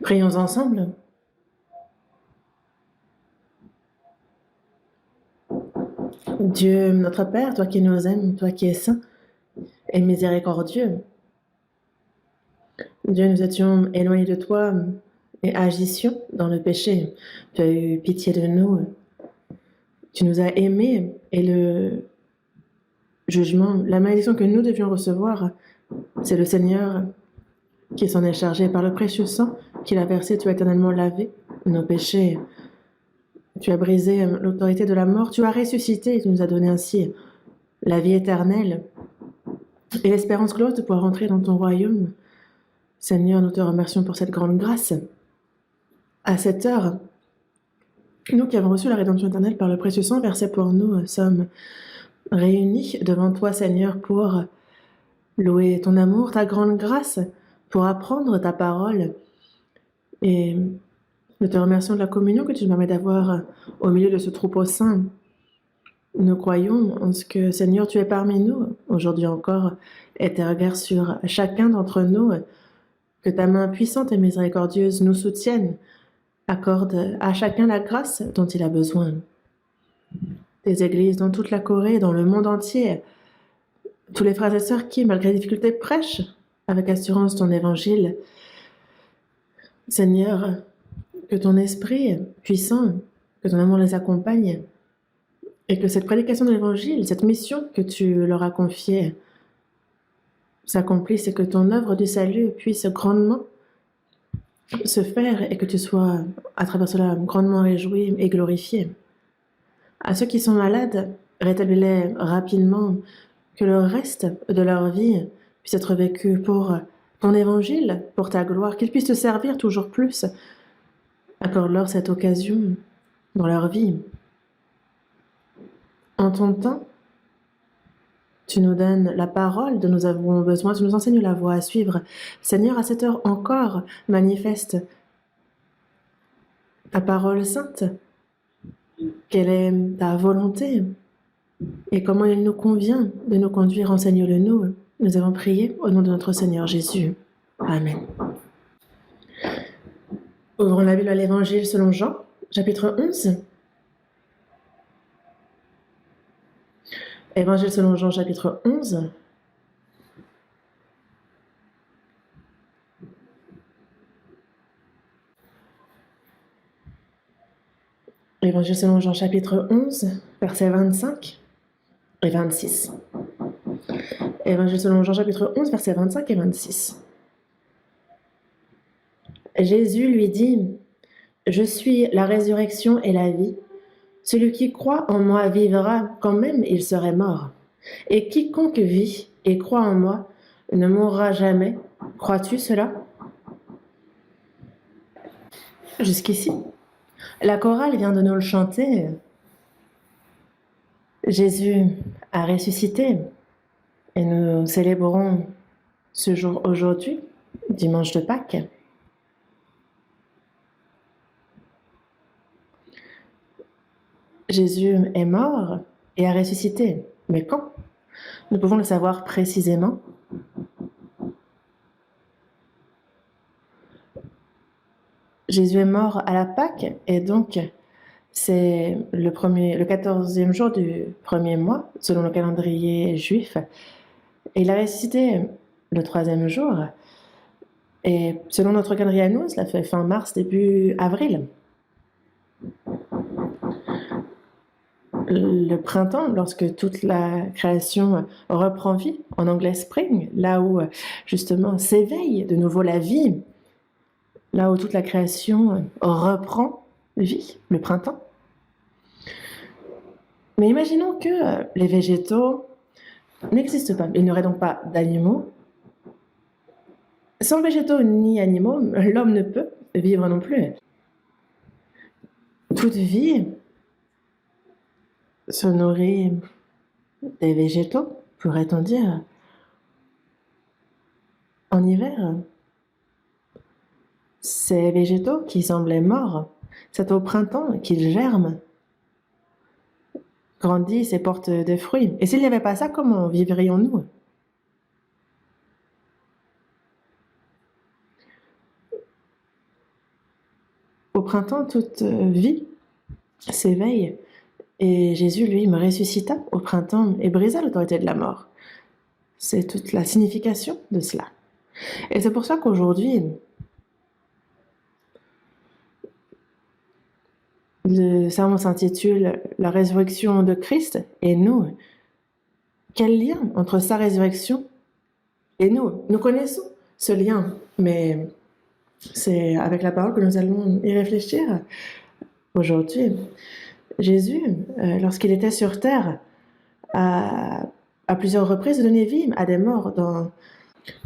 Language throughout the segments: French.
Prions ensemble. Dieu, notre Père, toi qui nous aimes, toi qui es saint et miséricordieux, Dieu, nous étions éloignés de toi et agissions dans le péché. Tu as eu pitié de nous. Tu nous as aimés et le jugement, la malédiction que nous devions recevoir, c'est le Seigneur qui s'en est chargé par le précieux sang qu'il a versé. Tu as éternellement lavé nos péchés. Tu as brisé l'autorité de la mort. Tu as ressuscité et tu nous as donné ainsi la vie éternelle et l'espérance glorieuse de pouvoir entrer dans ton royaume. Seigneur, nous te remercions pour cette grande grâce. À cette heure, nous qui avons reçu la rédemption éternelle par le précieux sang versé pour nous, sommes réunis devant toi, Seigneur, pour louer ton amour, ta grande grâce, pour apprendre ta parole. Et nous te remercions de la communion que tu nous permets d'avoir au milieu de ce troupeau saint. Nous croyons en ce que, Seigneur, tu es parmi nous, aujourd'hui encore, et tes regards sur chacun d'entre nous, que ta main puissante et miséricordieuse nous soutienne, accorde à chacun la grâce dont il a besoin. Des églises dans toute la Corée, dans le monde entier, tous les frères et sœurs qui, malgré les difficultés, prêchent avec assurance ton évangile. Seigneur, que ton esprit puissant, que ton amour les accompagne, et que cette prédication de l'évangile, cette mission que tu leur as confiée, s'accomplisse et que ton œuvre du salut puisse grandement se faire et que tu sois, à travers cela, grandement réjoui et glorifié. À ceux qui sont malades, rétablis-les rapidement, que le reste de leur vie puisse être vécu pour ton évangile, pour ta gloire, qu'ils puissent te servir toujours plus. Accorde-leur cette occasion dans leur vie. En ton temps, tu nous donnes la parole dont nous avons besoin, tu nous enseignes la voie à suivre. Seigneur, à cette heure encore, manifeste ta parole sainte. Quelle est ta volonté et comment il nous convient de nous conduire, enseigne-le nous. Nous avons prié au nom de notre Seigneur Jésus. Amen. Ouvrons la Bible à l'Évangile selon Jean, chapitre 11. Évangile selon Jean, chapitre 11. Évangile selon Jean, chapitre 11, versets 25 et 26. Évangile selon Jean, chapitre 11, versets 25 et 26. Jésus lui dit, « Je suis la résurrection et la vie. Celui qui croit en moi vivra quand même il serait mort. Et quiconque vit et croit en moi ne mourra jamais. Crois-tu cela ?» Jusqu'ici, la chorale vient de nous le chanter. Jésus a ressuscité et nous célébrons ce jour aujourd'hui, dimanche de Pâques. Jésus est mort et a ressuscité. Mais quand? Nous pouvons le savoir précisément. Jésus est mort à la Pâques et donc c'est le 14e jour du premier mois, selon le calendrier juif. Et il a ressuscité le 3e jour. Et selon notre calendrier à nous, cela fait fin mars, début avril. Le printemps, lorsque toute la création reprend vie, en anglais spring, là où justement s'éveille de nouveau la vie, là où toute la création reprend vie, le printemps. Mais imaginons que les végétaux n'existent pas. Il n'y aurait donc pas d'animaux. Sans végétaux ni animaux, l'homme ne peut vivre non plus. Toute vie se nourrit des végétaux, pourrait-on dire, en hiver. Ces végétaux qui semblaient morts, c'est au printemps qu'ils germent, grandissent et portent des fruits. Et s'il n'y avait pas ça, comment vivrions-nous? Au printemps, toute vie s'éveille. Et Jésus, lui, me ressuscita au printemps et brisa l'autorité de la mort. C'est toute la signification de cela. Et c'est pour ça qu'aujourd'hui, le sermon s'intitule « La résurrection de Christ et nous ». Quel lien entre sa résurrection et nous? Nous connaissons ce lien, mais c'est avec la parole que nous allons y réfléchir aujourd'hui. Jésus, lorsqu'il était sur terre, a à plusieurs reprises donné vie à des morts.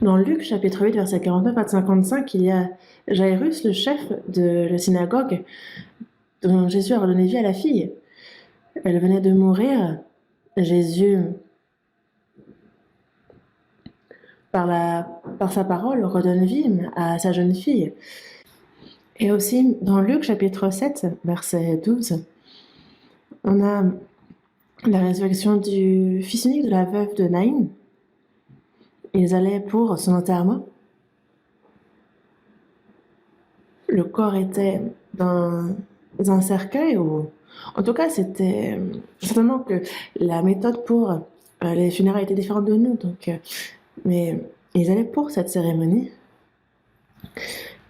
Dans Luc, chapitre 8, versets 49 à 55, il y a Jairus, le chef de la synagogue, dont Jésus a redonné vie à la fille. Elle venait de mourir. Jésus, par sa parole, redonne vie à sa jeune fille. Et aussi, dans Luc, chapitre 7, verset 12, on a la résurrection du fils unique de la veuve de Naïm. Ils allaient pour son enterrement. Le corps était dans un cercueil, ou en tout cas, c'était certainement que la méthode pour les funérailles était différente de nous. Mais ils allaient pour cette cérémonie.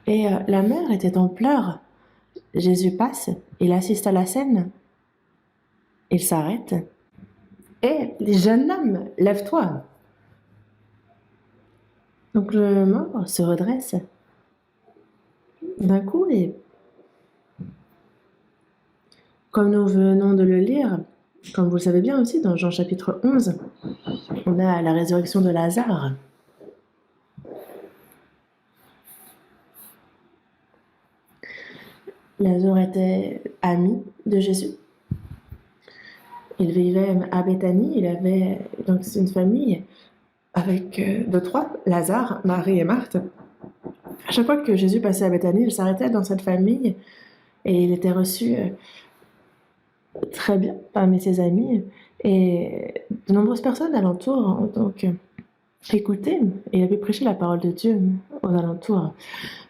Et la mère était en pleurs. Jésus passe, il assiste à la scène. Il s'arrête. Et les jeunes hommes, lève-toi. Donc le mort se redresse d'un coup et comme nous venons de le lire, comme vous le savez bien aussi, dans Jean chapitre 11, on a la résurrection de Lazare. Lazare était ami de Jésus. Il vivait à Béthanie, il avait donc une famille avec deux, trois, Lazare, Marie et Marthe. À chaque fois que Jésus passait à Béthanie, il s'arrêtait dans cette famille et il était reçu très bien parmi ses amis. Et de nombreuses personnes alentour ont donc écouté et il avait prêché la parole de Dieu aux alentours.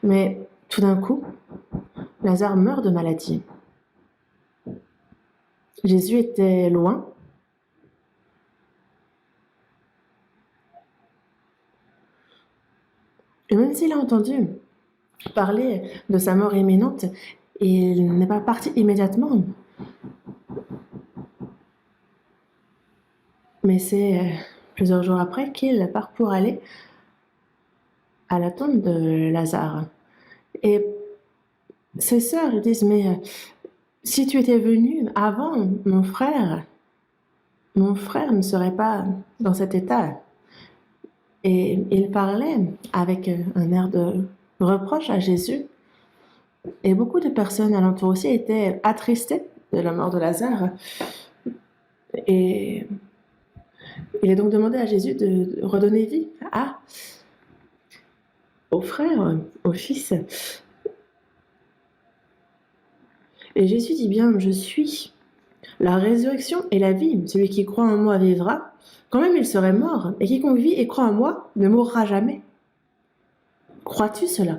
Mais tout d'un coup, Lazare meurt de maladie. Jésus était loin. Et même s'il a entendu parler de sa mort imminente, il n'est pas parti immédiatement. Mais c'est plusieurs jours après qu'il part pour aller à la tombe de Lazare. Et ses sœurs lui disent, mais si tu étais venu avant, mon frère ne serait pas dans cet état. Et il parlait avec un air de reproche à Jésus. Et beaucoup de personnes alentour aussi étaient attristées de la mort de Lazare. Et il est donc demandé à Jésus de redonner vie au frère, au fils. Et Jésus dit bien, je suis la résurrection et la vie. Celui qui croit en moi vivra, quand même il serait mort. Et quiconque vit et croit en moi ne mourra jamais. Crois-tu cela?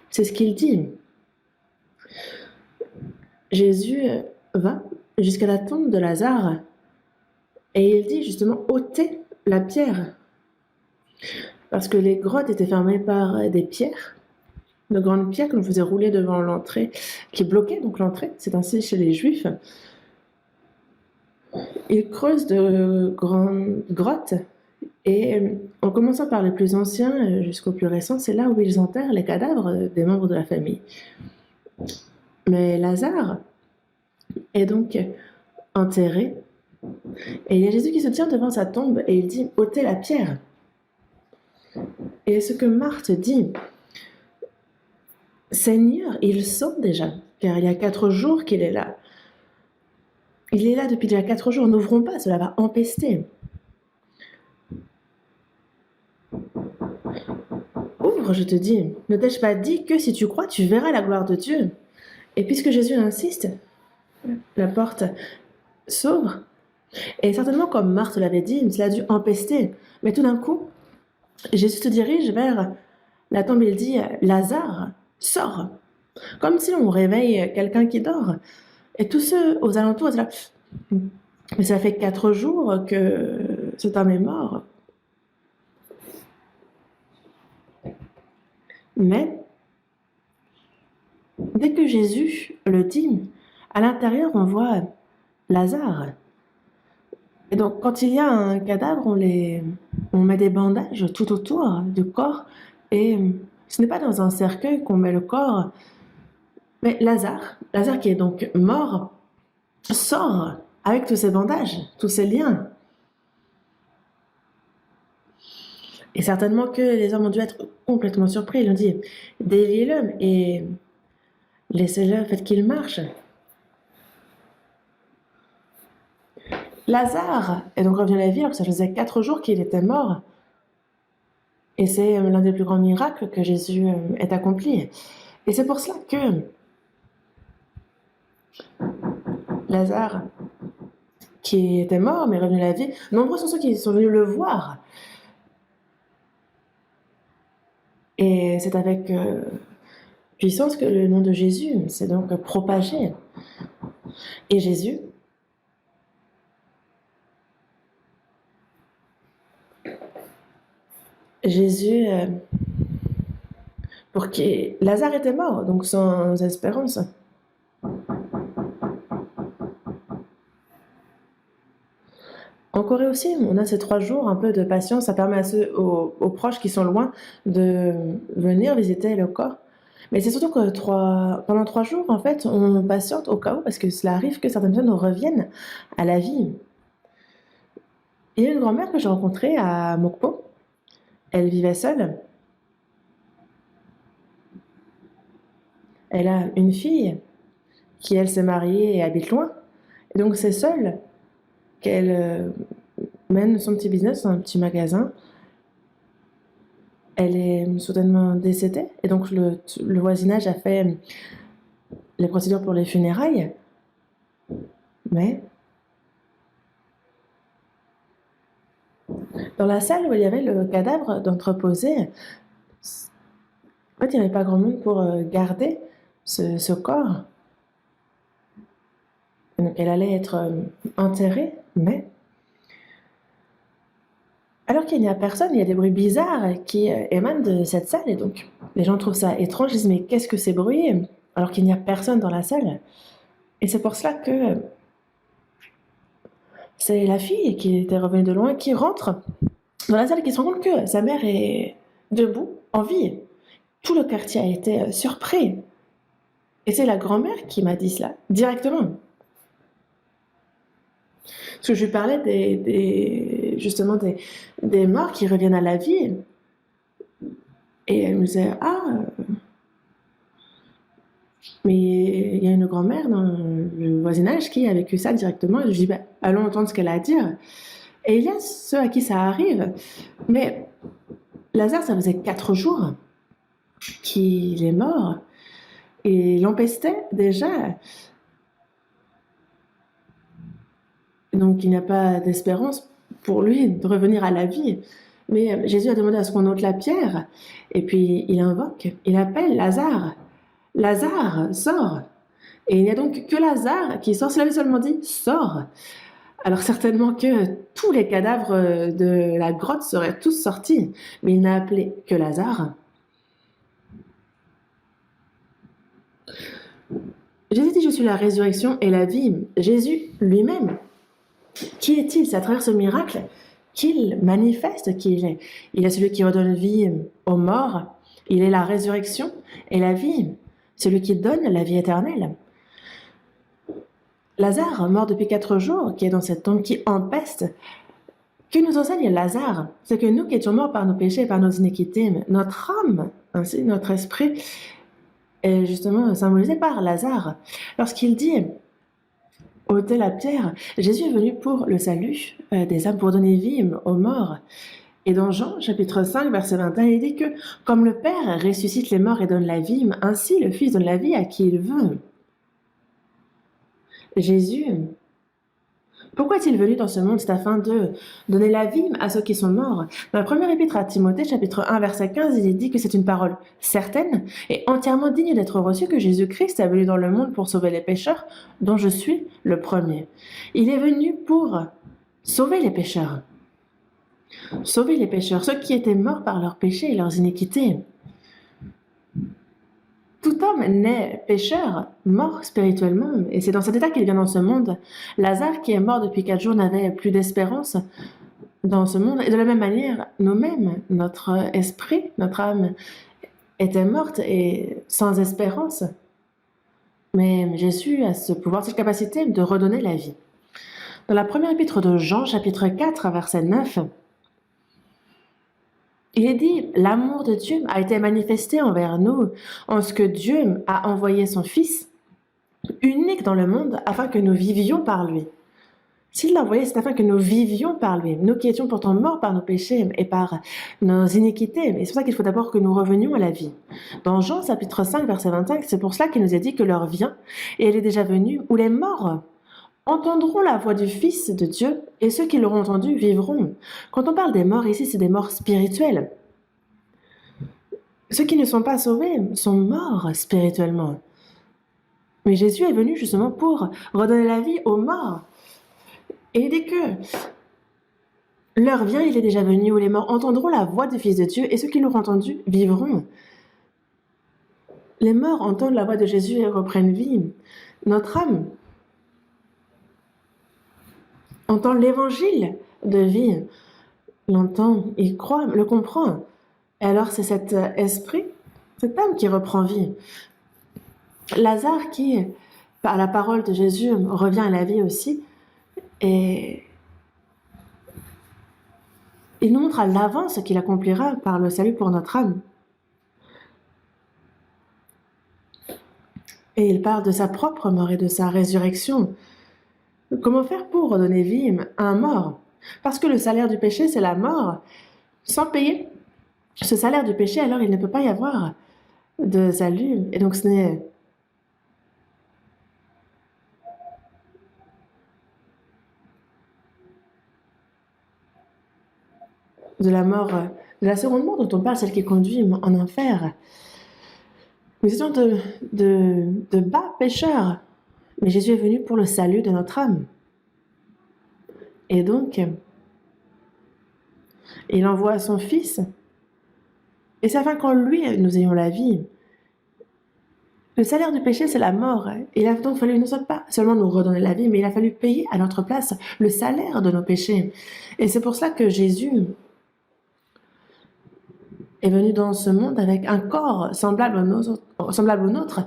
C'est ce qu'il dit. Jésus va jusqu'à la tombe de Lazare et il dit justement ôtez la pierre. Parce que les grottes étaient fermées par des pierres, de grandes pierres que l'on faisait rouler devant l'entrée, qui bloquaient donc l'entrée. C'est ainsi chez les Juifs. Ils creusent de grandes grottes et en commençant par les plus anciens jusqu'aux plus récents, c'est là où ils enterrent les cadavres des membres de la famille. Mais Lazare est donc enterré et il y a Jésus qui se tient devant sa tombe et il dit « ôtez la pierre ». Et ce que Marthe dit, « Seigneur, il sort déjà, car il y a 4 jours qu'il est là. Il est là depuis déjà 4 jours, n'ouvrons pas, cela va empester. » Ouvre, je te dis, ne t'ai-je pas dit que si tu crois, tu verras la gloire de Dieu? Et puisque Jésus insiste, la porte s'ouvre. Et certainement, comme Marthe l'avait dit, cela a dû empester. Mais tout d'un coup, Jésus se dirige vers la tombe et il dit « Lazare, sors !» Comme si on réveille quelqu'un qui dort. Et tous ceux aux alentours étaient là. Mais ça fait 4 jours que cet homme est mort. Mais dès que Jésus le dit, à l'intérieur, on voit Lazare. Et donc, quand il y a un cadavre, on met des bandages tout autour du corps. Et ce n'est pas dans un cercueil qu'on met le corps, mais Lazare qui est donc mort, sort avec tous ces bandages, tous ces liens. Et certainement que les hommes ont dû être complètement surpris. Ils ont dit, déliez-le et laissez-le, faites qu'il marche. Lazare est donc revenu à la vie alors que ça faisait 4 jours qu'il était mort. Et c'est l'un des plus grands miracles que Jésus ait accompli. Et c'est pour cela que Lazare, qui était mort mais revenu à la vie, nombreux sont ceux qui sont venus le voir. Et c'est avec puissance que le nom de Jésus s'est donc propagé. Et Jésus, pour qui Lazare était mort, donc sans espérance. En Corée aussi, on a ces 3 jours, un peu de patience, ça permet aux proches qui sont loin de venir visiter le corps. Mais c'est surtout que pendant 3 jours, en fait, on patiente au cas où, parce que cela arrive que certaines personnes reviennent à la vie. Il y a une grand-mère que j'ai rencontrée à Mokpo. Elle vivait seule. Elle a une fille qui, elle, s'est mariée et habite loin. Et donc, c'est seule qu'elle mène son petit business, un petit magasin. Elle est soudainement décédée. Et donc, le voisinage a fait les procédures pour les funérailles. Mais dans la salle où il y avait le cadavre d'entreposé, en fait, il n'y avait pas grand monde pour garder ce corps. Donc, elle allait être enterrée, mais alors qu'il n'y a personne, il y a des bruits bizarres qui émanent de cette salle. Et donc, les gens trouvent ça étrange. Ils disent, mais qu'est-ce que ces bruits? Alors qu'il n'y a personne dans la salle. Et c'est pour cela que c'est la fille qui était revenue de loin qui rentre dans la salle et qui se rend compte que sa mère est debout, en vie. Tout le quartier a été surpris. Et c'est la grand-mère qui m'a dit cela, directement. Parce que je lui parlais justement des morts qui reviennent à la vie. Et elle me disait, mais il y a une grand-mère dans le voisinage qui a vécu ça directement. Et je dis, allons entendre ce qu'elle a à dire. Et il y a ceux à qui ça arrive. Mais Lazare, ça faisait 4 jours qu'il est mort. Et il empestait déjà. Donc il n'y a pas d'espérance pour lui de revenir à la vie. Mais Jésus a demandé à ce qu'on ôte la pierre. Et puis il invoque, il appelle Lazare. Lazare, sors. Et il n'y a donc que Lazare qui sort. S'il avait seulement dit sors, alors certainement que tous les cadavres de la grotte seraient tous sortis. Mais il n'a appelé que Lazare. Jésus dit, je suis la résurrection et la vie. Jésus lui-même, qui est-il? C'est à travers ce miracle qu'il manifeste qui il est. Il est celui qui redonne vie aux morts. Il est la résurrection et la vie. Celui qui donne la vie éternelle. Lazare, mort depuis 4 jours, qui est dans cette tombe, qui empeste, que nous enseigne Lazare, c'est que nous qui étions morts par nos péchés et par nos iniquités, notre âme, ainsi notre esprit, est justement symbolisé par Lazare. Lorsqu'il dit ôtez la pierre, Jésus est venu pour le salut des âmes, pour donner vie aux morts. Et dans Jean, chapitre 5, verset 21, il dit que comme le Père ressuscite les morts et donne la vie, ainsi le Fils donne la vie à qui il veut. Jésus Pourquoi est-il venu dans ce monde? C'est afin de donner la vie à ceux qui sont morts. Dans la première épître à Timothée, chapitre 1, verset 15, il est dit que c'est une parole certaine et entièrement digne d'être reçue que Jésus-Christ est venu dans le monde pour sauver les pécheurs, dont je suis le premier. Il est venu pour sauver les pécheurs. Sauver les pécheurs, ceux qui étaient morts par leurs péchés et leurs iniquités. Tout homme naît pécheur, mort spirituellement, et c'est dans cet état qu'il vient dans ce monde. Lazare, qui est mort depuis 4 jours, n'avait plus d'espérance dans ce monde, et de la même manière, nous-mêmes, notre esprit, notre âme, était morte et sans espérance. Mais Jésus a ce pouvoir, cette capacité de redonner la vie. Dans la première épître de Jean, chapitre 4, verset 9, il est dit, l'amour de Dieu a été manifesté envers nous en ce que Dieu a envoyé son Fils unique dans le monde afin que nous vivions par lui. S'il l'a envoyé, c'est afin que nous vivions par lui. Nous qui étions pourtant morts par nos péchés et par nos iniquités. Et c'est pour ça qu'il faut d'abord que nous revenions à la vie. Dans Jean chapitre 5, verset 25, c'est pour cela qu'il nous a dit que l'heure vient, et elle est déjà venue, où les morts entendront la voix du Fils de Dieu, et ceux qui l'auront entendu vivront. Quand on parle des morts ici, c'est des morts spirituelles. Ceux qui ne sont pas sauvés sont morts spirituellement. Mais Jésus est venu justement pour redonner la vie aux morts. Et il dit que l'heure vient, il est déjà venu, où les morts entendront la voix du Fils de Dieu, et ceux qui l'auront entendu vivront. Les morts entendent la voix de Jésus et reprennent vie. Notre âme entend l'évangile de vie, l'entend, il croit, le comprend. Et alors c'est cet esprit, cette âme qui reprend vie. Lazare qui, par la parole de Jésus, revient à la vie aussi, et il nous montre à l'avance ce qu'il accomplira par le salut pour notre âme. Et il parle de sa propre mort et de sa résurrection. Comment faire pour redonner vie à un mort? Parce que le salaire du péché, c'est la mort. Sans payer ce salaire du péché, alors il ne peut pas y avoir de salut. Et donc ce n'est de la mort, de la seconde mort dont on parle, celle qui conduit en enfer. Nous étions de bas pécheurs, mais Jésus est venu pour le salut de notre âme. Et donc, il envoie son Fils, et c'est afin qu'en lui, nous ayons la vie. Le salaire du péché, c'est la mort. Il a donc fallu pas seulement nous redonner la vie, mais il a fallu payer à notre place le salaire de nos péchés. Et c'est pour cela que Jésus est venu dans ce monde avec un corps semblable au nôtre.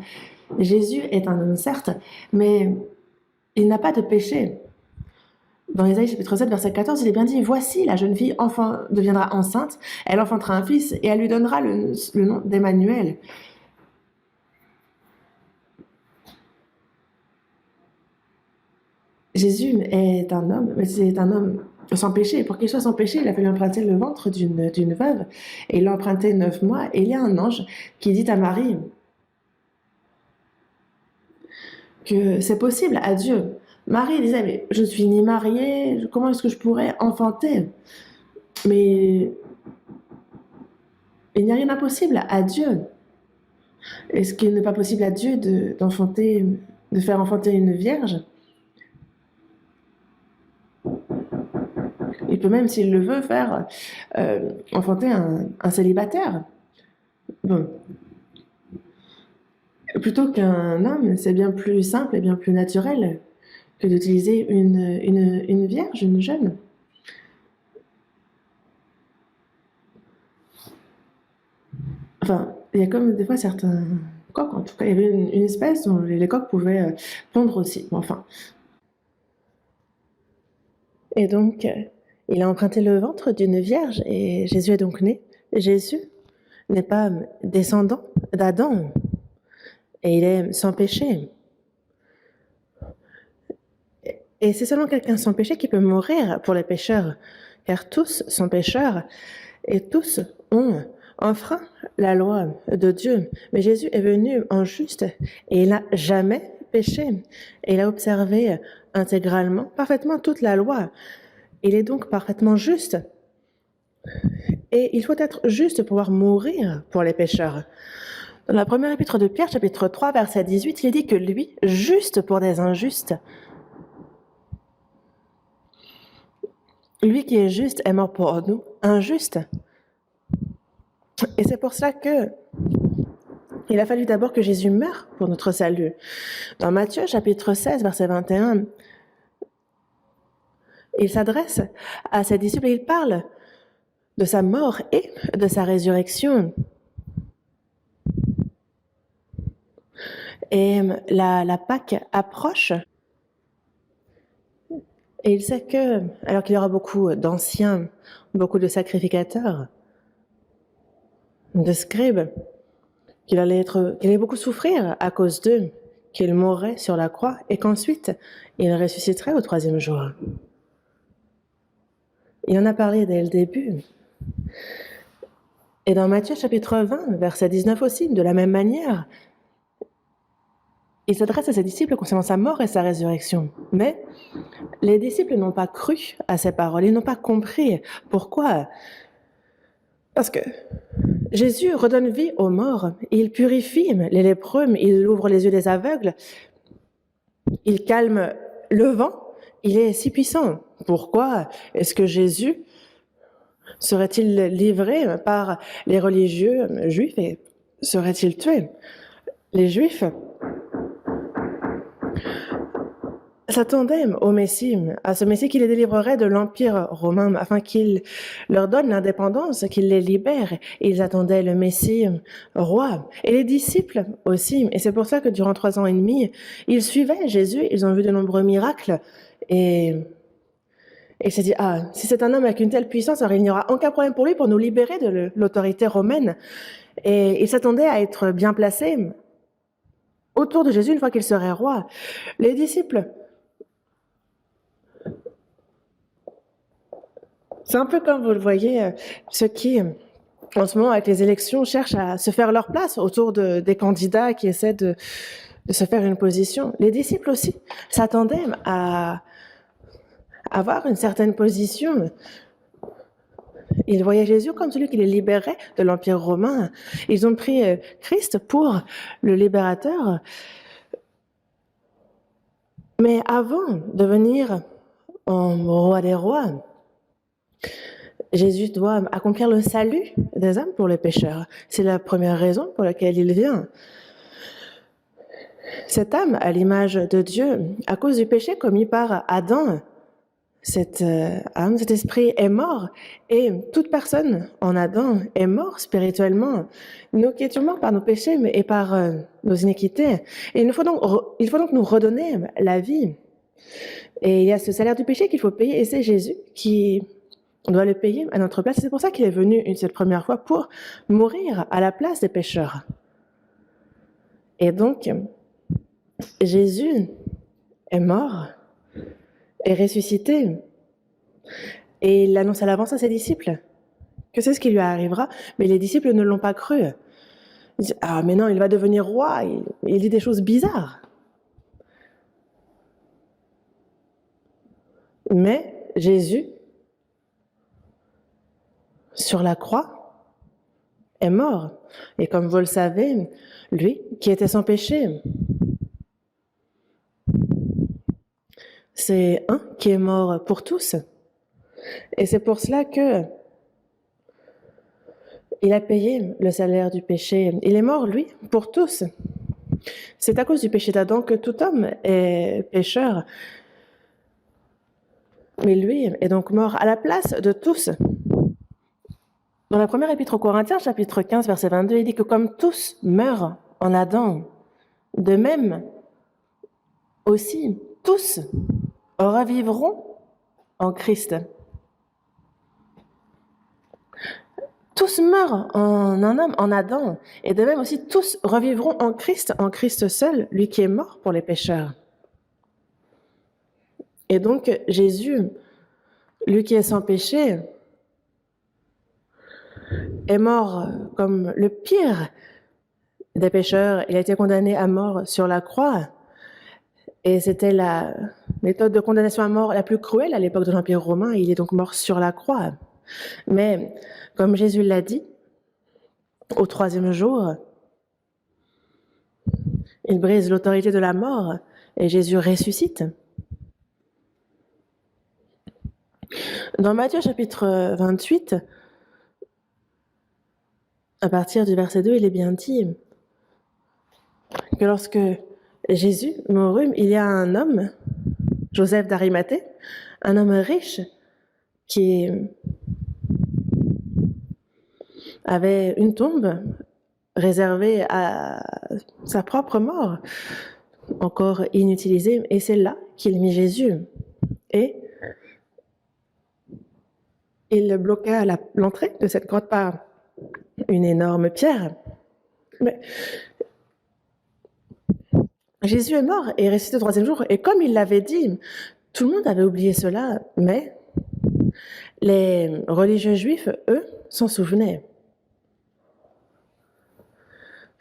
Jésus est un homme, certes, mais il n'a pas de péché. Dans Ésaïe chapitre 7, verset 14, il est bien dit, « Voici, la jeune fille deviendra enceinte, elle enfantera un fils, et elle lui donnera le nom d'Emmanuel. » Jésus est un homme, mais c'est un homme sans péché. Et pour qu'il soit sans péché, il a fallu emprunter le ventre d'une veuve. Et il l'a emprunté 9 mois. Et il y a un ange qui dit à Marie que c'est possible à Dieu. Marie disait, mais je ne suis ni mariée, comment est-ce que je pourrais enfanter? Mais il n'y a rien d'impossible à Dieu. Est-ce qu'il n'est pas possible à Dieu de faire enfanter une vierge? Il peut même, s'il le veut, faire enfanter un célibataire. Bon. Plutôt qu'un homme, c'est bien plus simple et bien plus naturel que d'utiliser une vierge, une jeune. Enfin, il y a comme des fois certains coqs, en tout cas, il y avait une espèce dont les coqs pouvaient pondre aussi. Bon, enfin. Et donc, il a emprunté le ventre d'une vierge et Jésus est donc né. Jésus n'est pas descendant d'Adam et il est sans péché. Et c'est seulement quelqu'un sans péché qui peut mourir pour les pécheurs, car tous sont pécheurs et tous ont enfreint la loi de Dieu. Mais Jésus est venu en juste et il n'a jamais péché. Et il a observé intégralement, parfaitement toute la loi. Il est donc parfaitement juste. Et il faut être juste pour pouvoir mourir pour les pécheurs. Dans la première épître de Pierre, chapitre 3, verset 18, il est dit que lui, juste pour des injustes, lui qui est juste est mort pour nous, injuste. Et c'est pour ça que il a fallu d'abord que Jésus meure pour notre salut. Dans Matthieu, chapitre 16, verset 21, il s'adresse à ses disciples et il parle de sa mort et de sa résurrection. Et la Pâque approche. Et il sait que, alors qu'il y aura beaucoup d'anciens, beaucoup de sacrificateurs, de scribes, qu'il allait beaucoup souffrir à cause d'eux, qu'il mourrait sur la croix et qu'ensuite il ressusciterait au 3e jour. Il en a parlé dès le début. Et dans Matthieu chapitre 20, verset 19 aussi, de la même manière, il s'adresse à ses disciples concernant sa mort et sa résurrection. Mais les disciples n'ont pas cru à ces paroles, ils n'ont pas compris. Pourquoi? Parce que Jésus redonne vie aux morts, il purifie les lépreux, il ouvre les yeux des aveugles, il calme le vent, il est si puissant. Pourquoi est-ce que Jésus serait-il livré par les religieux juifs et serait-il tué? Les Juifs s'attendaient au Messie, à ce Messie qui les délivrerait de l'Empire romain, afin qu'il leur donne l'indépendance, qu'il les libère. Ils attendaient le Messie roi. Et les disciples aussi. Et c'est pour ça que durant 3 ans et demi, ils suivaient Jésus, ils ont vu de nombreux miracles. Et il s'est dit, si c'est un homme avec une telle puissance, alors il n'y aura aucun problème pour lui pour nous libérer de l'autorité romaine. Et il s'attendait à être bien placé autour de Jésus une fois qu'il serait roi. Les disciples, c'est un peu comme vous le voyez, ceux qui, en ce moment, avec les élections, cherchent à se faire leur place autour des candidats qui essaient de se faire une position. Les disciples aussi s'attendaient à avoir une certaine position. Ils voyaient Jésus comme celui qui les libérait de l'Empire romain. Ils ont pris Christ pour le libérateur. Mais avant de venir en roi des rois, Jésus doit accomplir le salut des âmes pour les pécheurs. C'est la première raison pour laquelle il vient. Cette âme, à l'image de Dieu, à cause du péché commis par Adam, cette âme, cet esprit est mort. Et toute personne en Adam est mort spirituellement. Nous qui étions morts par nos péchés et par nos iniquités. Et il faut donc nous redonner la vie. Et il y a ce salaire du péché qu'il faut payer. Et c'est Jésus qui doit le payer à notre place. C'est pour ça qu'il est venu une seule première fois, pour mourir à la place des pécheurs. Et donc, Jésus est mort, est ressuscité. Et il annonce à l'avance à ses disciples que c'est ce qui lui arrivera. Mais les disciples ne l'ont pas cru. Ils disent, mais non, il va devenir roi. Il dit des choses bizarres. Mais Jésus, sur la croix, est mort. Et comme vous le savez, lui, qui était sans péché, c'est un qui est mort pour tous. Et c'est pour cela que il a payé le salaire du péché. Il est mort, lui, pour tous. C'est à cause du péché d'Adam que tout homme est pécheur. Mais lui est donc mort à la place de tous. Dans la première épître aux Corinthiens, chapitre 15, verset 22, il dit que comme tous meurent en Adam, de même aussi tous revivront en Christ. Tous meurent en un homme, en Adam, et de même aussi tous revivront en Christ seul, lui qui est mort pour les pécheurs. Et donc Jésus, lui qui est sans péché, est mort comme le pire des pécheurs. Il a été condamné à mort sur la croix. Et c'était la méthode de condamnation à mort la plus cruelle à l'époque de l'Empire romain. Il est donc mort sur la croix. Mais, comme Jésus l'a dit, au 3e jour, il brise l'autorité de la mort et Jésus ressuscite. Dans Matthieu chapitre 28, à partir du verset 2, il est bien dit que lorsque Jésus mourut, il y a un homme, Joseph d'Arimathée, un homme riche qui avait une tombe réservée à sa propre mort, encore inutilisée, et c'est là qu'il mit Jésus. Et il bloqua l'entrée de cette grotte par une énorme pierre. Mais Jésus est mort et ressuscité au 3e jour, et comme il l'avait dit, tout le monde avait oublié cela, mais les religieux juifs, eux, s'en souvenaient.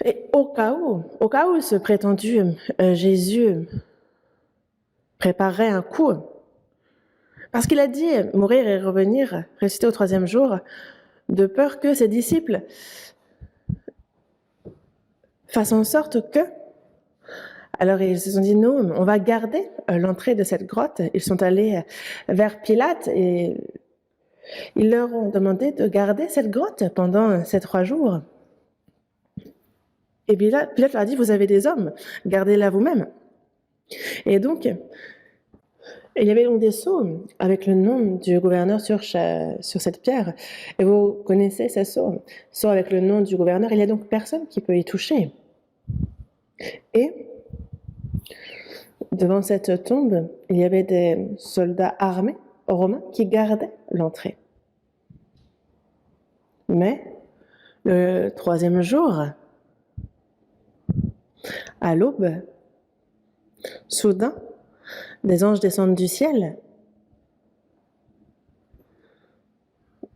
Et au cas où ce prétendu Jésus préparerait un coup, parce qu'il a dit mourir et revenir, ressusciter au 3e jour, de peur que ses disciples fassent en sorte que... Alors ils se sont dit, non, on va garder l'entrée de cette grotte. Ils sont allés vers Pilate et ils leur ont demandé de garder cette grotte pendant ces 3 jours. Et Pilate leur a dit, vous avez des hommes, gardez-la vous-même. Et donc, il y avait donc des sceaux avec le nom du gouverneur sur cette pierre. Et vous connaissez ces sceaux avec le nom du gouverneur. Il n'y a donc personne qui peut y toucher. Et devant cette tombe, il y avait des soldats armés romains qui gardaient l'entrée. Mais le 3e jour, à l'aube, soudain, des anges descendent du ciel.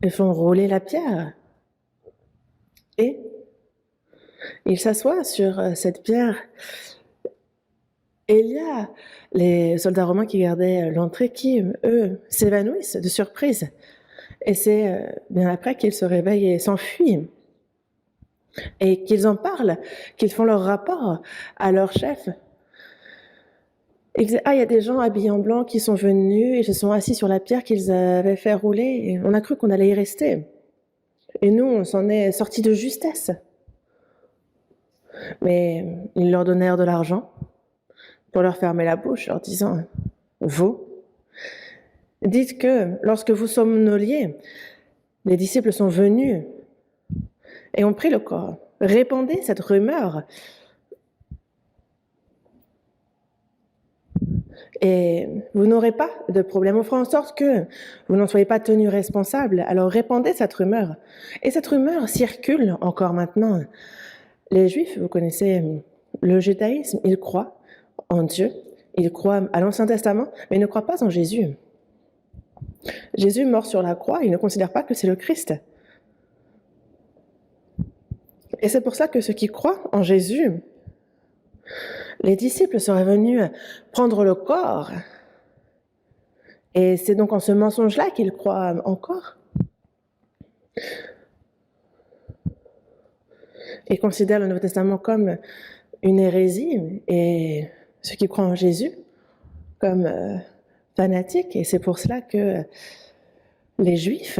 Ils font rouler la pierre. Et ils s'assoient sur cette pierre. Et il y a les soldats romains qui gardaient l'entrée qui, eux, s'évanouissent de surprise. Et c'est bien après qu'ils se réveillent et s'enfuient. Et qu'ils en parlent, qu'ils font leur rapport à leur chef. Ils disaient, il y a des gens habillés en blanc qui sont venus et se sont assis sur la pierre qu'ils avaient fait rouler. Et on a cru qu'on allait y rester. Et nous, on s'en est sortis de justesse. Mais ils leur donnèrent de l'argent pour leur fermer la bouche, leur disant, vous, dites que lorsque vous somnoliez, les disciples sont venus et ont pris le corps. Répandez cette rumeur. Et vous n'aurez pas de problème. On fera en sorte que vous n'en soyez pas tenus responsables. Alors répandez cette rumeur. Et cette rumeur circule encore maintenant. Les Juifs, vous connaissez le judaïsme, ils croient en Dieu, ils croient à l'Ancien Testament, mais ils ne croient pas en Jésus. Jésus mort sur la croix, ils ne considèrent pas que c'est le Christ. Et c'est pour ça que ceux qui croient en Jésus, les disciples seraient venus prendre le corps. Et c'est donc en ce mensonge-là qu'ils croient encore. Ils considèrent le Nouveau Testament comme une hérésie et ceux qui croient en Jésus comme fanatiques. Et c'est pour cela que les Juifs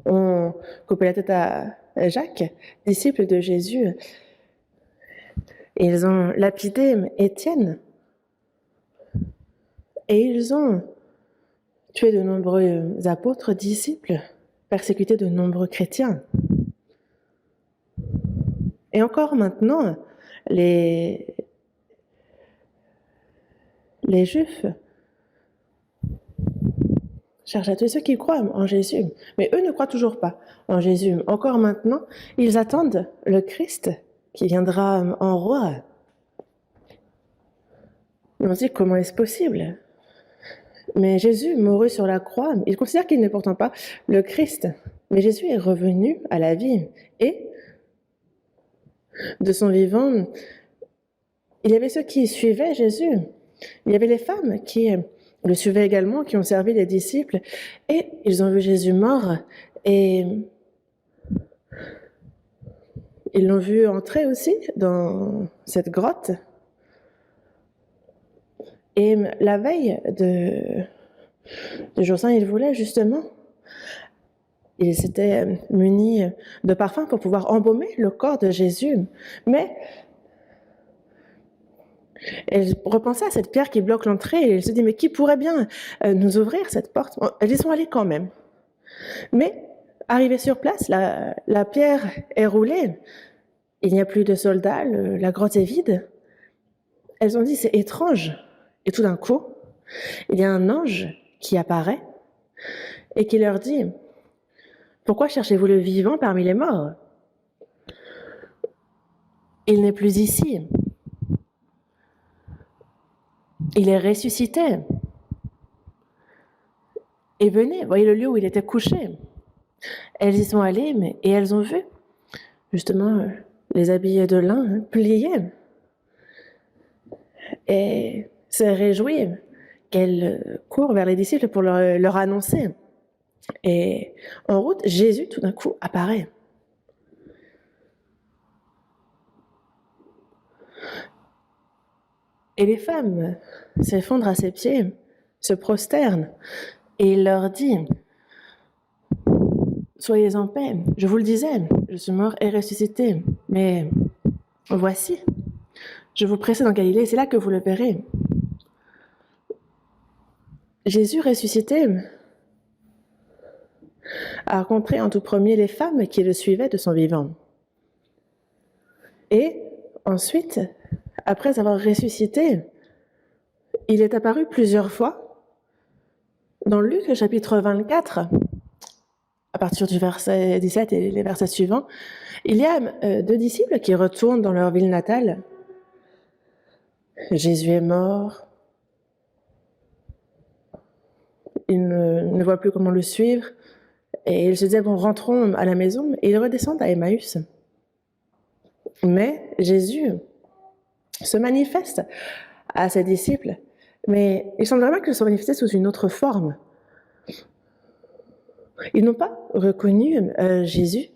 ont coupé la tête à Jacques, disciple de Jésus. Et ils ont lapidé Étienne. Et ils ont tué de nombreux apôtres, disciples, persécuté de nombreux chrétiens. Et encore maintenant, les Juifs cherchent à tuer ceux qui croient en Jésus. Mais eux ne croient toujours pas en Jésus. Encore maintenant, ils attendent le Christ qui viendra en roi. On se dit, comment est-ce possible ? Mais Jésus mourut sur la croix. Ils considèrent qu'il n'est pourtant pas le Christ. Mais Jésus est revenu à la vie. Et de son vivant, il y avait ceux qui suivaient Jésus. Il y avait les femmes qui le suivaient également, qui ont servi les disciples. Et ils ont vu Jésus mort et ils l'ont vu entrer aussi dans cette grotte. Et la veille du jour saint, il voulait justement, il s'était muni de parfum pour pouvoir embaumer le corps de Jésus. Mais elle repensait à cette pierre qui bloque l'entrée et elle se dit, mais qui pourrait bien nous ouvrir cette porte? Elles y sont allées quand même. Mais arrivée sur place, la pierre est roulée. Il n'y a plus de soldats, la grotte est vide. Elles ont dit, c'est étrange. Et tout d'un coup, il y a un ange qui apparaît et qui leur dit, pourquoi cherchez-vous le vivant parmi les morts? Il n'est plus ici. Il est ressuscité. Et venez, voyez le lieu où il était couché. Elles y sont allées et elles ont vu justement les habits de lin pliés. Et se réjouit qu'elles courent vers les disciples pour leur annoncer. Et en route, Jésus, tout d'un coup, apparaît. Et les femmes s'effondrent à ses pieds, se prosternent, et il leur dit, « Soyez en paix, je vous le disais, je suis mort et ressuscité, mais voici, je vous précède en Galilée, c'est là que vous le verrez. » Jésus ressuscité a rencontré en tout premier les femmes qui le suivaient de son vivant. Et ensuite, après avoir ressuscité, il est apparu plusieurs fois dans Luc chapitre 24, à partir du verset 17 et les versets suivants. Il y a 2 disciples qui retournent dans leur ville natale. Jésus est mort. Ils ne voient plus comment le suivre. Et ils se disent, bon, rentrons à la maison. Et ils redescendent à Emmaüs. Mais Jésus se manifeste à ses disciples. Mais il semble vraiment qu'il se manifestait sous une autre forme. Ils n'ont pas reconnu Jésus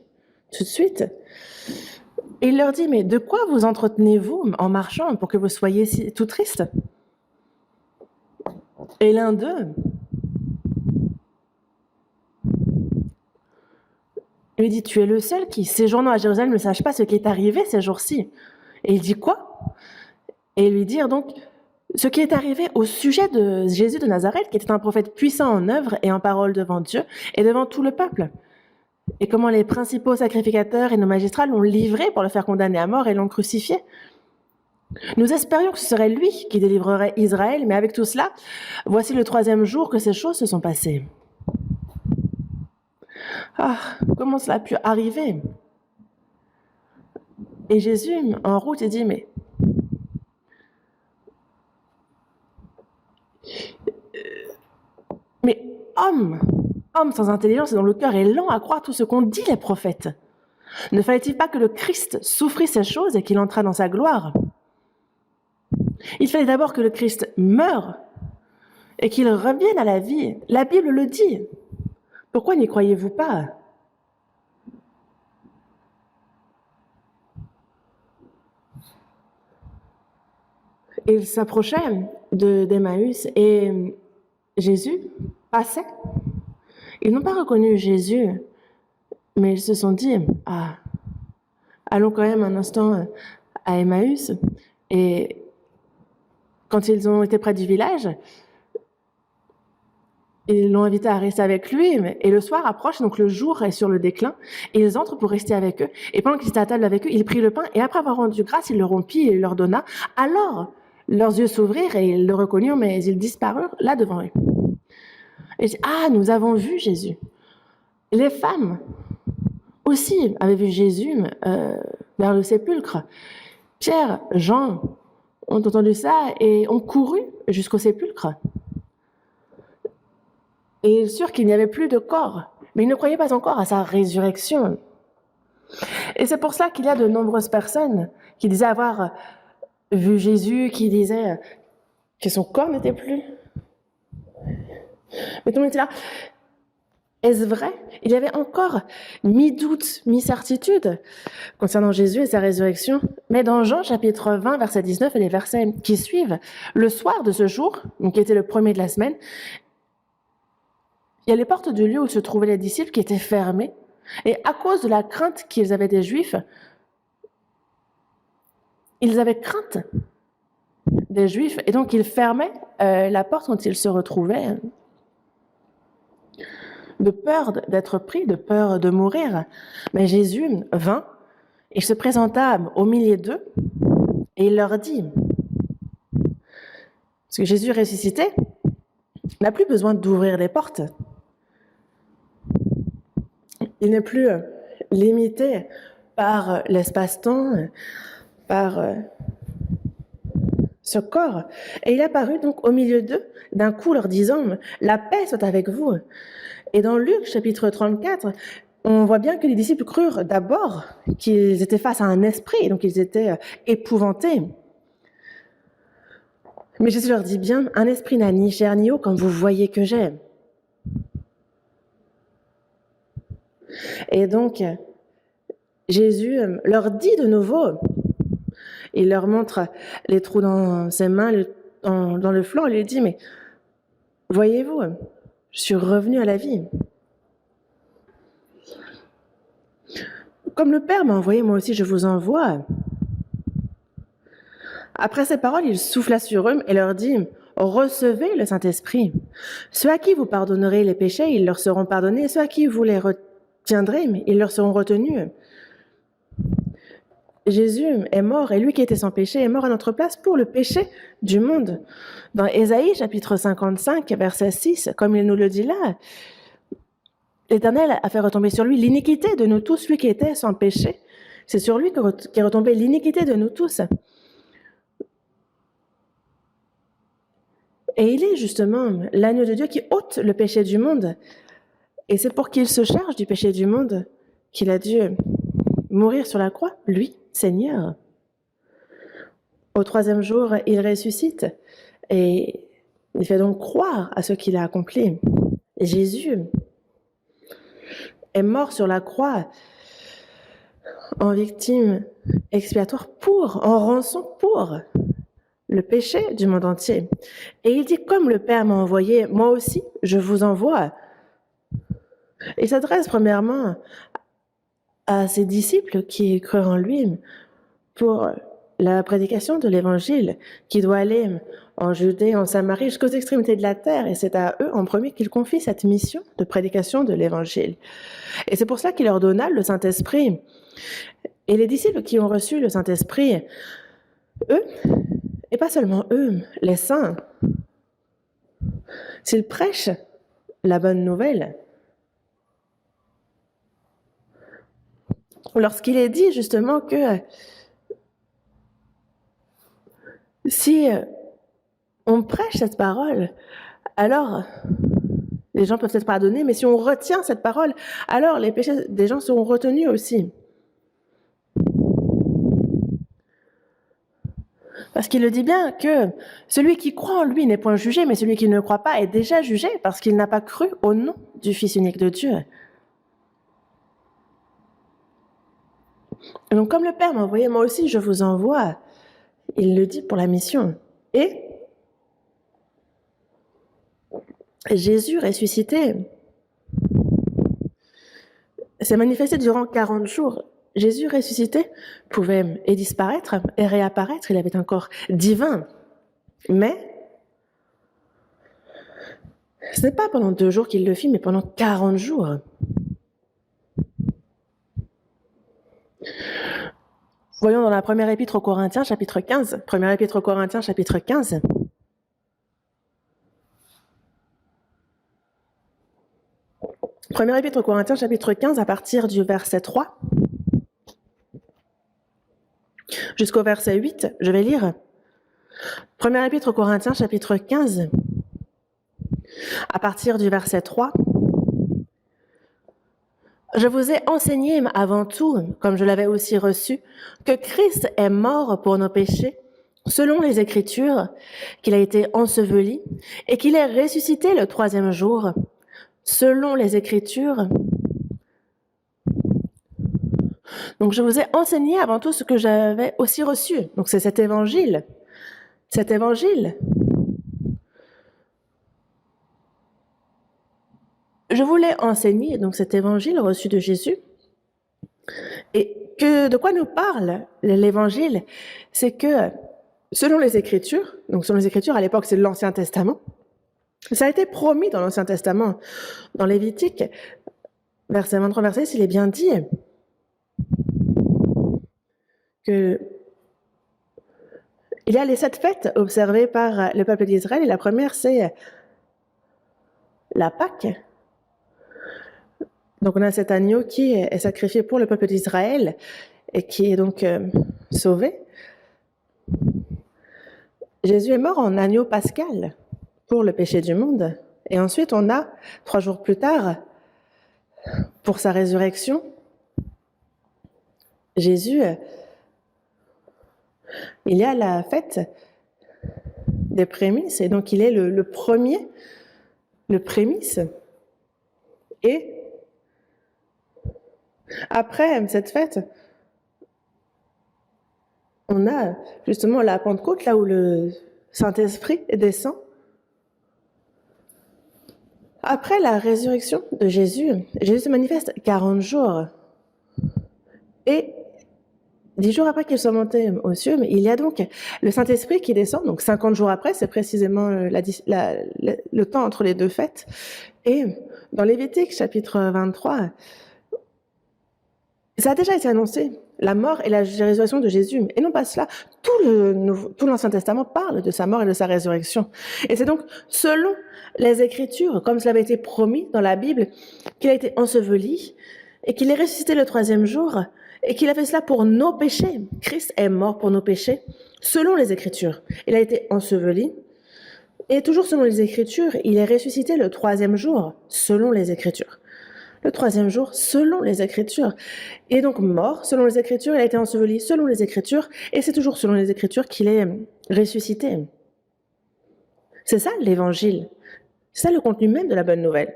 tout de suite. Et il leur dit, mais de quoi vous entretenez-vous en marchant pour que vous soyez tout tristes? Et l'un d'eux lui dit, tu es le seul qui, séjournant à Jérusalem, ne sache pas ce qui est arrivé ces jours-ci. Et il dit, quoi? Et il lui dit, donc, ce qui est arrivé au sujet de Jésus de Nazareth, qui était un prophète puissant en œuvre et en parole devant Dieu et devant tout le peuple. Et comment les principaux sacrificateurs et nos magistrats l'ont livré pour le faire condamner à mort et l'ont crucifié. Nous espérions que ce serait lui qui délivrerait Israël, mais avec tout cela, voici le 3e jour que ces choses se sont passées. Ah, comment cela a pu arriver? Et Jésus, en route, il dit, mais homme sans intelligence et dont le cœur est lent à croire tout ce qu'ont dit les prophètes. Ne fallait-il pas que le Christ souffrit ces choses et qu'il entrât dans sa gloire? Il fallait d'abord que le Christ meure et qu'il revienne à la vie. La Bible le dit. Pourquoi n'y croyez-vous pas? Il s'approchait d'Emmaüs et Jésus passait. Ils n'ont pas reconnu Jésus, mais ils se sont dit, ah, allons quand même un instant à Emmaüs. Et quand ils ont été près du village, ils l'ont invité à rester avec lui. Et le soir approche, donc le jour est sur le déclin. Et ils entrent pour rester avec eux. Et pendant qu'ils étaient à table avec eux, il prit le pain. Et après avoir rendu grâce, il le rompit et il leur donna. Alors, leurs yeux s'ouvrirent et ils le reconnurent, mais ils disparurent là devant eux. Et je dis, ah, nous avons vu Jésus. Les femmes aussi avaient vu Jésus vers le sépulcre. Pierre, Jean ont entendu ça et ont couru jusqu'au sépulcre. Et ils surent qu'il n'y avait plus de corps, mais ils ne croyaient pas encore à sa résurrection. Et c'est pour cela qu'il y a de nombreuses personnes qui disaient avoir vu Jésus qui disait que son corps n'était plus. Mais tout le monde était là. Est-ce vrai? Il y avait encore mi-doute, mi-certitude concernant Jésus et sa résurrection. Mais dans Jean chapitre 20, verset 19 et les versets qui suivent, le soir de ce jour, donc qui était le premier de la semaine, il y a les portes du lieu où se trouvaient les disciples qui étaient fermées. Et à cause de la crainte qu'ils avaient des Juifs, ils avaient crainte des Juifs et donc ils fermaient la porte quand ils se retrouvaient, de peur d'être pris, de peur de mourir. Mais Jésus vint, il se présenta au milieu d'eux et il leur dit, parce que Jésus ressuscité n'a plus besoin d'ouvrir les portes. Il n'est plus limité par l'espace-temps, par ce corps. Et il est apparu donc au milieu d'eux, d'un coup leur disant, la paix soit avec vous. Et dans Luc chapitre 34, on voit bien que les disciples crurent d'abord qu'ils étaient face à un esprit, donc ils étaient épouvantés. Mais Jésus leur dit bien, un esprit n'a ni chair ni eau comme vous voyez que j'ai. Et donc, Jésus leur dit de nouveau, il leur montre les trous dans ses mains, dans le flanc, il lui dit, mais voyez-vous, je suis revenu à la vie. Comme le Père m'a envoyé, moi aussi je vous envoie. Après ces paroles, il souffla sur eux et leur dit, recevez le Saint-Esprit. Ceux à qui vous pardonnerez les péchés, ils leur seront pardonnés. Ceux à qui vous les retiendrez, ils leur seront retenus. Jésus est mort et lui qui était sans péché est mort à notre place pour le péché du monde. Dans Ésaïe chapitre 55, verset 6, comme il nous le dit là, l'Éternel a fait retomber sur lui l'iniquité de nous tous, lui qui était sans péché. C'est sur lui qu'est retombée l'iniquité de nous tous. Et il est justement l'agneau de Dieu qui ôte le péché du monde. Et c'est pour qu'il se charge du péché du monde qu'il a dû mourir sur la croix, lui, Seigneur. Au troisième jour, il ressuscite et il fait donc croire à ce qu'il a accompli. Et Jésus est mort sur la croix en victime expiatoire en rançon pour le péché du monde entier. Et il dit, comme le Père m'a envoyé, moi aussi, je vous envoie. Il s'adresse premièrement à ses disciples qui crurent en lui pour la prédication de l'Évangile qui doit aller en Judée, en Samarie, jusqu'aux extrémités de la terre. Et c'est à eux en premier qu'il confie cette mission de prédication de l'Évangile. Et c'est pour ça qu'il leur donna le Saint-Esprit. Et les disciples qui ont reçu le Saint-Esprit, eux, et pas seulement eux, les saints, s'ils prêchent la bonne nouvelle, lorsqu'il est dit justement que si on prêche cette parole, alors les gens peuvent être pardonnés, mais si on retient cette parole, alors les péchés des gens seront retenus aussi. Parce qu'il le dit bien que celui qui croit en lui n'est point jugé, mais celui qui ne croit pas est déjà jugé parce qu'il n'a pas cru au nom du Fils unique de Dieu. Et donc comme le Père m'a envoyé, moi aussi je vous envoie. Il le dit pour la mission. Et Jésus ressuscité s'est manifesté durant 40 jours. Jésus ressuscité pouvait et disparaître et réapparaître. Il avait un corps divin. Mais ce n'est pas pendant 2 jours qu'il le fit, mais pendant 40 jours. Voyons dans la première épître aux Corinthiens, chapitre 15. Première épître aux Corinthiens, chapitre 15. Première épître aux Corinthiens, chapitre 15, à partir du verset 3 jusqu'au verset 8, je vais lire. Première épître aux Corinthiens, chapitre 15, à partir du verset 3. Je vous ai enseigné avant tout, comme je l'avais aussi reçu, que Christ est mort pour nos péchés, selon les Écritures, qu'il a été enseveli et qu'il est ressuscité le troisième jour, selon les Écritures. Donc je vous ai enseigné avant tout ce que j'avais aussi reçu. Donc c'est cet évangile. Cet évangile. Je voulais enseigner donc cet évangile reçu de Jésus. Et de quoi nous parle l'évangile? C'est que selon les Écritures, donc selon les Écritures à l'époque c'est l'Ancien Testament, ça a été promis dans l'Ancien Testament, dans Lévitique, verset 23, verset 6, il est bien dit que il y a les 7 fêtes observées par le peuple d'Israël, et la première c'est la Pâque. Donc on a cet agneau qui est sacrifié pour le peuple d'Israël et qui est donc sauvé. Jésus est mort en agneau pascal pour le péché du monde. Et ensuite on a, 3 jours plus tard, pour sa résurrection, Jésus, il y a la fête des prémices, et donc il est le premier, le prémisse. Et après cette fête, on a justement la Pentecôte, là où le Saint-Esprit descend. Après la résurrection de Jésus, Jésus se manifeste 40 jours. Et 10 jours après qu'il soit monté aux cieux, mais il y a donc le Saint-Esprit qui descend, donc 50 jours après, c'est précisément le temps entre les deux fêtes. Et dans Lévitique, chapitre 23, ça a déjà été annoncé, la mort et la résurrection de Jésus. Et non pas cela, tout l'Ancien Testament parle de sa mort et de sa résurrection. Et c'est donc selon les Écritures, comme cela avait été promis dans la Bible, qu'il a été enseveli et qu'il est ressuscité le troisième jour et qu'il a fait cela pour nos péchés. Christ est mort pour nos péchés, selon les Écritures. Il a été enseveli et toujours selon les Écritures, il est ressuscité le troisième jour, selon les Écritures. Le troisième jour, selon les Écritures. Il est donc mort selon les Écritures, il a été enseveli selon les Écritures, et c'est toujours selon les Écritures qu'il est ressuscité. C'est ça l'Évangile. C'est ça le contenu même de la bonne nouvelle.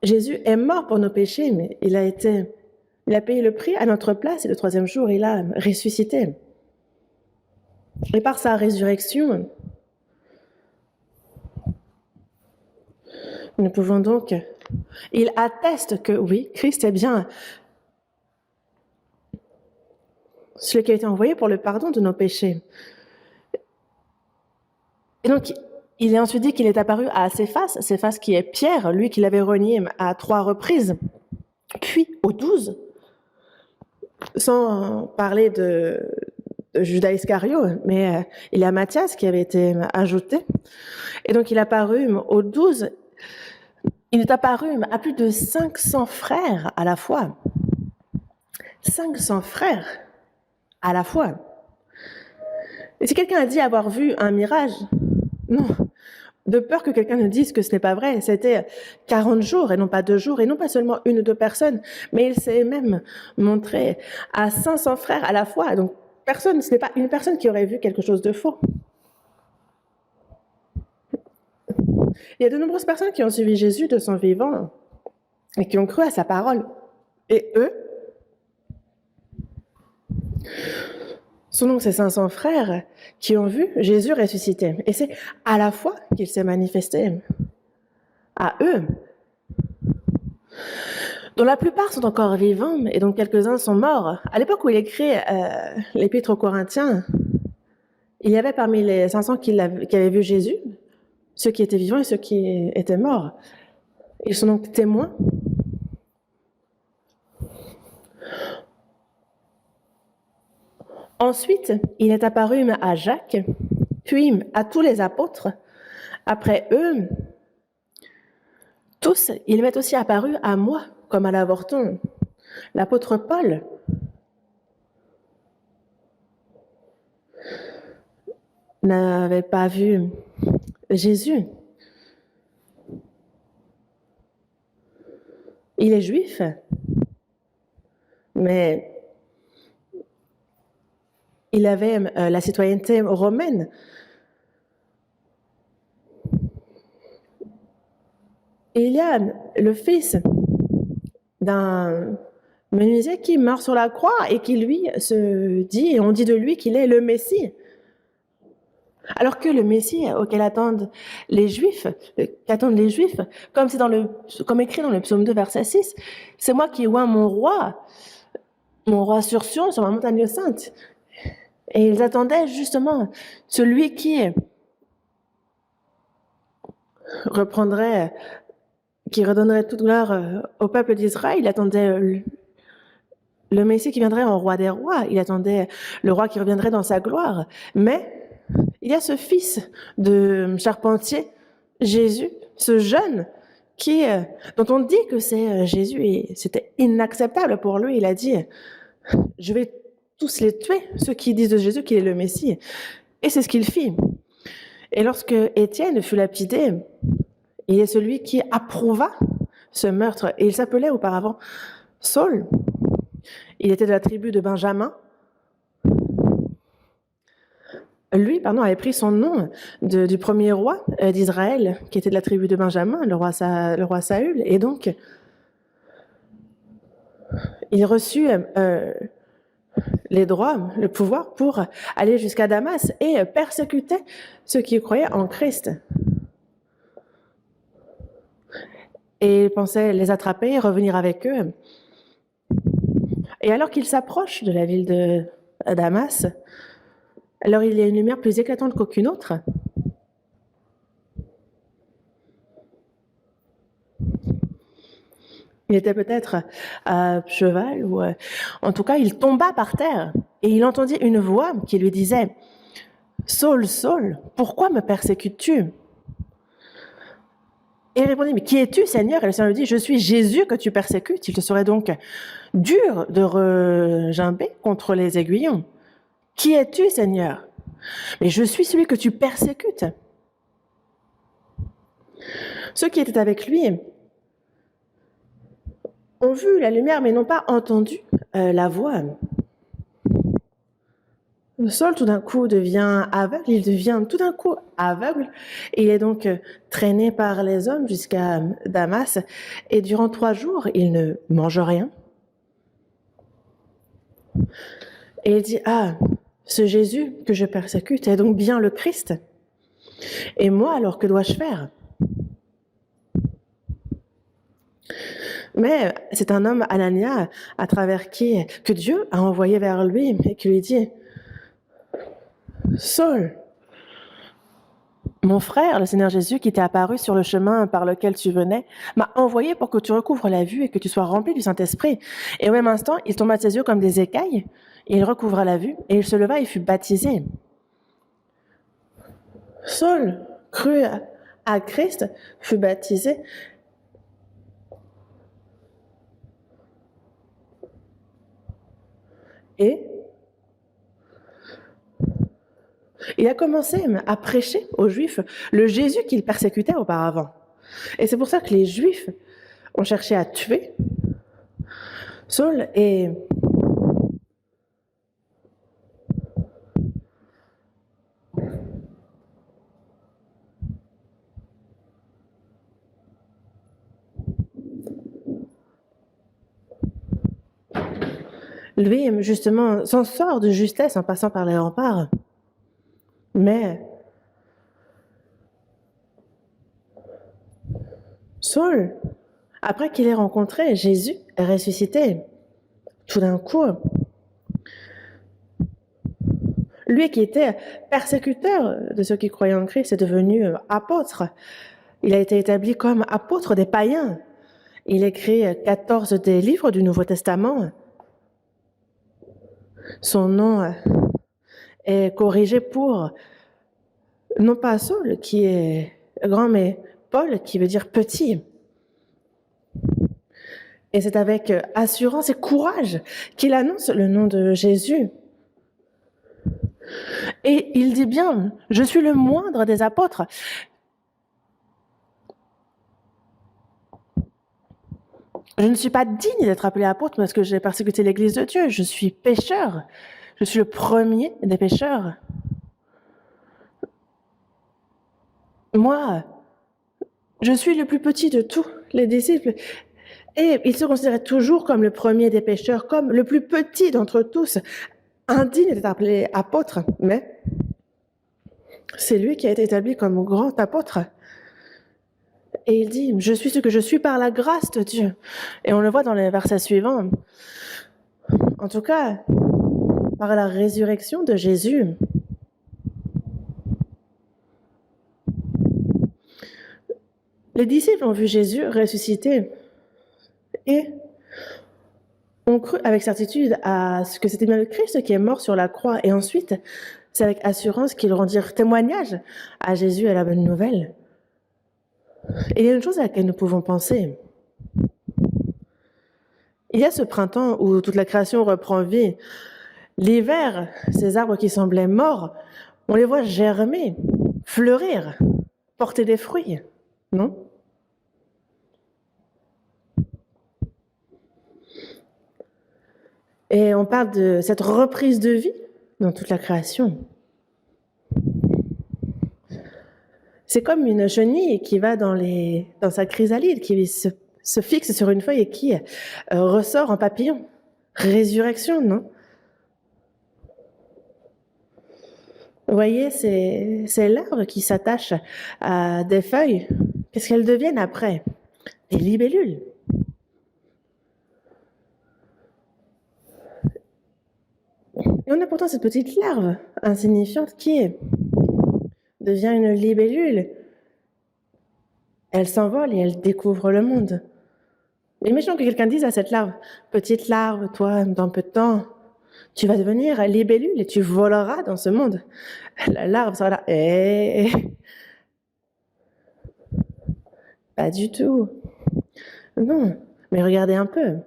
Jésus est mort pour nos péchés, mais il a payé le prix à notre place, et le troisième jour, il a ressuscité. Et par sa résurrection, nous pouvons donc... Il atteste que oui, Christ est bien celui qui a été envoyé pour le pardon de nos péchés. Et donc, il est ensuite dit qu'il est apparu à Céphas qui est Pierre, lui qui l'avait renié à 3 reprises, puis aux 12, sans parler de Judas Iscario, mais il y a Matthias qui avait été ajouté. Et donc, il est apparu aux 12. Il est apparu à plus de 500 frères à la fois. 500 frères à la fois. Et si quelqu'un a dit avoir vu un mirage, non, de peur que quelqu'un ne dise que ce n'est pas vrai, c'était 40 jours et non pas 2 jours, et non pas seulement 1 ou 2 personnes, mais il s'est même montré à 500 frères à la fois. Donc ce n'est pas une personne qui aurait vu quelque chose de faux. Il y a de nombreuses personnes qui ont suivi Jésus de son vivant et qui ont cru à sa parole. Et eux sont donc ces 500 frères qui ont vu Jésus ressuscité. Et c'est à la fois qu'il s'est manifesté à eux, dont la plupart sont encore vivants et dont quelques-uns sont morts. À l'époque où il écrit l'Épître aux Corinthiens, il y avait parmi les 500 qui avaient vu Jésus, ceux qui étaient vivants et ceux qui étaient morts. Ils sont donc témoins. Ensuite, il est apparu à Jacques, puis à tous les apôtres. Après eux, tous, il m'est aussi apparu à moi, comme à l'avorton. L'apôtre Paul n'avait pas vu Jésus. Il est juif, mais Il avait la citoyenneté romaine. Et il y a le fils d'un menuisier qui meurt sur la croix et qui lui se dit, et on dit de lui qu'il est le Messie. Alors que le Messie auquel attendent les Juifs, comme comme écrit dans le psaume 2, verset 6, c'est moi qui oins mon roi sur Sion, sur ma montagne sainte. Et ils attendaient justement celui qui redonnerait toute gloire au peuple d'Israël. Il attendait le Messie qui viendrait en roi des rois. Il attendait le roi qui reviendrait dans sa gloire. Mais il y a ce fils de charpentier, Jésus, ce jeune dont on dit que c'est Jésus, et c'était inacceptable pour lui. Il a dit, je vais tous les tuer, ceux qui disent de Jésus qu'il est le Messie. Et c'est ce qu'il fit. Et lorsque Étienne fut lapidé, il est celui qui approuva ce meurtre. Et il s'appelait auparavant Saul. Il était de la tribu de Benjamin. Lui, avait pris son nom du premier roi d'Israël, qui était de la tribu de Benjamin, le roi Saül. Et donc, il reçut les droits, le pouvoir pour aller jusqu'à Damas et persécuter ceux qui croyaient en Christ. Et il pensait les attraper et revenir avec eux. Et alors qu'il s'approche de la ville de Damas, alors il y a une lumière plus éclatante qu'aucune autre. Il était peut-être à cheval ou en tout cas, il tomba par terre et il entendit une voix qui lui disait « Saul, Saul, pourquoi me persécutes-tu » Et il répondit « Mais qui es-tu, Seigneur ?» Et le Seigneur lui dit « Je suis Jésus que tu persécutes. Il te serait donc dur de regimber contre les aiguillons. Qui es-tu, Seigneur ?» Mais je suis celui que tu persécutes. Ceux qui étaient avec lui ont vu la lumière, mais n'ont pas entendu la voix. Saul, tout d'un coup, devient aveugle. Il devient tout d'un coup aveugle. Et il est donc traîné par les hommes jusqu'à Damas. Et durant 3 jours, il ne mange rien. Et il dit, ah, ce Jésus que je persécute est donc bien le Christ. Et moi, alors, que dois-je faire ? Mais c'est un homme, Anania, à travers que Dieu a envoyé vers lui et qui lui dit, Saul, mon frère, le Seigneur Jésus, qui t'est apparu sur le chemin par lequel tu venais, m'a envoyé pour que tu recouvres la vue et que tu sois rempli du Saint-Esprit. Et au même instant, il tomba de ses yeux comme des écailles, et il recouvra la vue, et il se leva et fut baptisé. Saul crut à Christ, fut baptisé. Et il a commencé à prêcher aux Juifs le Jésus qu'il persécutait auparavant. Et c'est pour ça que les Juifs ont cherché à tuer Saul et lui, justement, s'en sort de justesse en passant par les remparts. Mais Saul, après qu'il ait rencontré Jésus ressuscité, tout d'un coup, lui qui était persécuteur de ceux qui croyaient en Christ est devenu apôtre. Il a été établi comme apôtre des païens. Il écrit 14 des livres du Nouveau Testament. Son nom est corrigé pour, non pas Saul qui est grand, mais Paul qui veut dire petit. Et c'est avec assurance et courage qu'il annonce le nom de Jésus. Et il dit bien, je suis le moindre des apôtres. Je ne suis pas digne d'être appelé apôtre parce que j'ai persécuté l'Église de Dieu. Je suis pécheur. Je suis le premier des pécheurs. Moi, je suis le plus petit de tous les disciples. Et il se considérait toujours comme le premier des pécheurs, comme le plus petit d'entre tous, indigne d'être appelé apôtre. Mais c'est lui qui a été établi comme grand apôtre. Et il dit, je suis ce que je suis par la grâce de Dieu. Et on le voit dans les versets suivants. En tout cas, par la résurrection de Jésus, les disciples ont vu Jésus ressuscité et ont cru avec certitude à ce que c'était bien le Christ qui est mort sur la croix. Et ensuite, c'est avec assurance qu'ils rendirent témoignage à Jésus et à la bonne nouvelle. Et il y a une chose à laquelle nous pouvons penser. Il y a ce printemps où toute la création reprend vie. L'hiver, ces arbres qui semblaient morts, on les voit germer, fleurir, porter des fruits, non? Et on parle de cette reprise de vie dans toute la création. C'est comme une chenille qui va dans sa chrysalide, qui se fixe sur une feuille et qui ressort en papillon. Résurrection, non? Vous voyez, c'est l'arbre qui s'attache à des feuilles. Qu'est-ce qu'elles deviennent après? Des libellules. Et on a pourtant cette petite larve insignifiante qui devient une libellule. Elle s'envole et elle découvre le monde. Imaginons que quelqu'un dise à cette larve, petite larve, toi, dans peu de temps, tu vas devenir libellule et tu voleras dans ce monde. La larve sera là, pas du tout. Non, mais regardez un peu.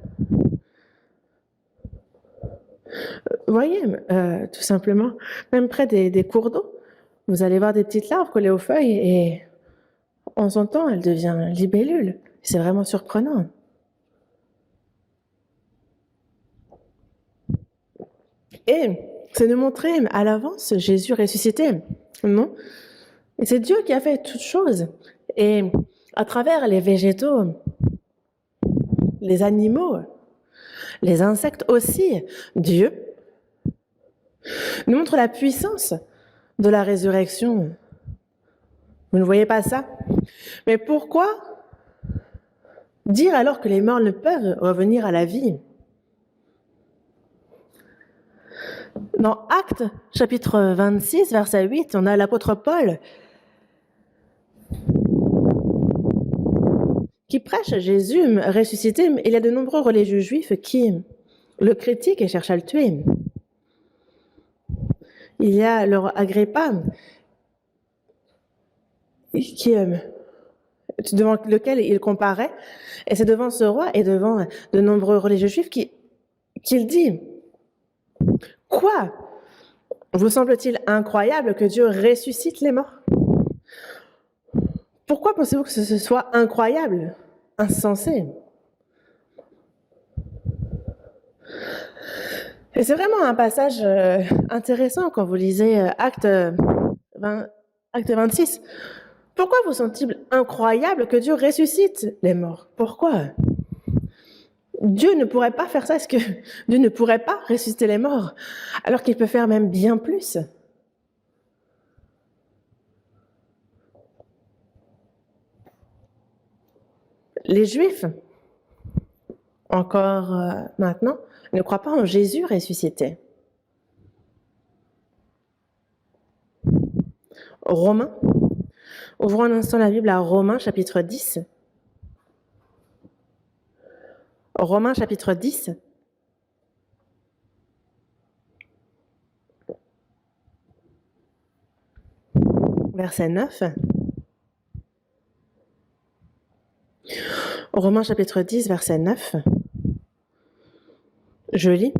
Vous voyez, tout simplement, même près des cours d'eau, vous allez voir des petites larves collées aux feuilles et en son temps, elle devient libellule. C'est vraiment surprenant. Et c'est de montrer à l'avance Jésus ressuscité, non? Et c'est Dieu qui a fait toutes choses. Et à travers les végétaux, les animaux, les insectes aussi, Dieu nous montre la puissance de la résurrection. Vous ne voyez pas ça? Mais pourquoi dire alors que les morts ne peuvent revenir à la vie? Dans Actes, chapitre 26, verset 8, on a l'apôtre Paul qui prêche Jésus ressuscité. Il y a de nombreux religieux juifs qui le critiquent et cherchent à le tuer. Il y a leur Agrippa devant lequel il comparait, et c'est devant ce roi et devant de nombreux religieux juifs qu'il dit « Quoi? Vous semble-t-il incroyable que Dieu ressuscite les morts? Pourquoi pensez-vous que ce soit incroyable, insensé ?» Et c'est vraiment un passage intéressant quand vous lisez Acte 26. Pourquoi vous semble-t-il incroyable que Dieu ressuscite les morts? Pourquoi? Dieu ne pourrait pas faire ça. Est-ce que Dieu ne pourrait pas ressusciter les morts alors qu'il peut faire même bien plus? Les Juifs, encore maintenant, ne croient pas en Jésus ressuscité. Romains, ouvrons un instant la Bible à Romains chapitre 10. Romains chapitre 10. Verset 9. Romains chapitre 10, verset 9. Je lis.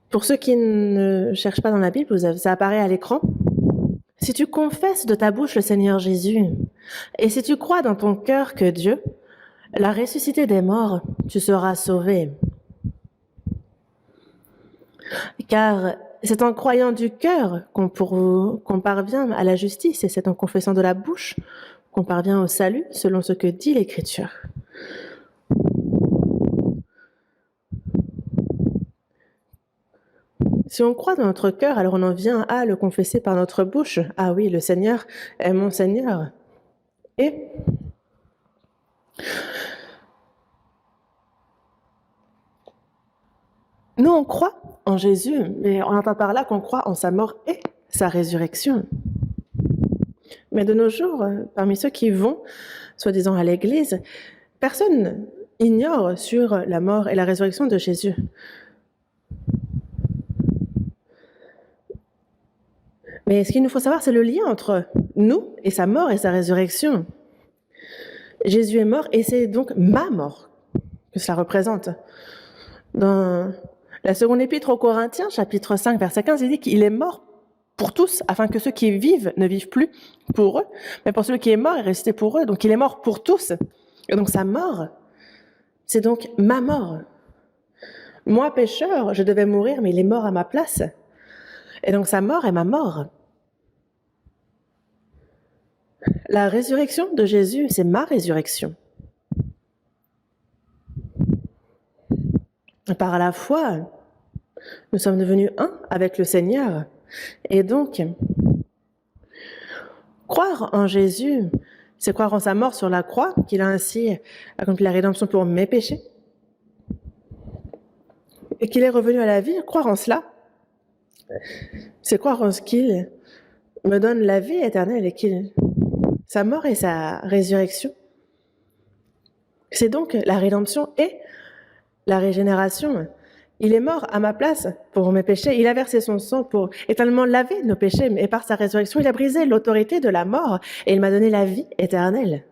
Pour ceux qui ne cherchent pas dans la Bible, ça apparaît à l'écran. Si tu confesses de ta bouche le Seigneur Jésus, et si tu crois dans ton cœur que Dieu l'a ressuscité des morts, tu seras sauvé. Car c'est en croyant du cœur qu'on parvient à la justice, et c'est en confessant de la bouche qu'on parvient au salut, selon ce que dit l'Écriture. Si on croit dans notre cœur, alors on en vient à le confesser par notre bouche. Ah oui, le Seigneur est mon Seigneur. Et nous, on croit en Jésus, mais on entend par là qu'on croit en sa mort et sa résurrection. Mais de nos jours, parmi ceux qui vont, soi-disant, à l'église, personne ignore sur la mort et la résurrection de Jésus. Mais ce qu'il nous faut savoir, c'est le lien entre nous et sa mort et sa résurrection. Jésus est mort et c'est donc ma mort que cela représente. Dans la seconde épître aux Corinthiens, chapitre 5, verset 15, il dit qu'il est mort pour tous, afin que ceux qui vivent ne vivent plus pour eux, mais pour celui qui est mort est ressuscité pour eux. Donc il est mort pour tous. Et donc sa mort, c'est donc ma mort. Moi, pécheur, je devais mourir, mais il est mort à ma place. Et donc sa mort est ma mort. La résurrection de Jésus, c'est ma résurrection. Par la foi, nous sommes devenus un avec le Seigneur. Et donc, croire en Jésus, c'est croire en sa mort sur la croix, qu'il a ainsi accompli la rédemption pour mes péchés, et qu'il est revenu à la vie. Croire en cela, c'est croire en ce qu'il me donne la vie éternelle et sa mort et sa résurrection. C'est donc la rédemption et la régénération. Il est mort à ma place pour mes péchés. Il a versé son sang pour éternellement laver nos péchés. Et par sa résurrection, il a brisé l'autorité de la mort et il m'a donné la vie éternelle.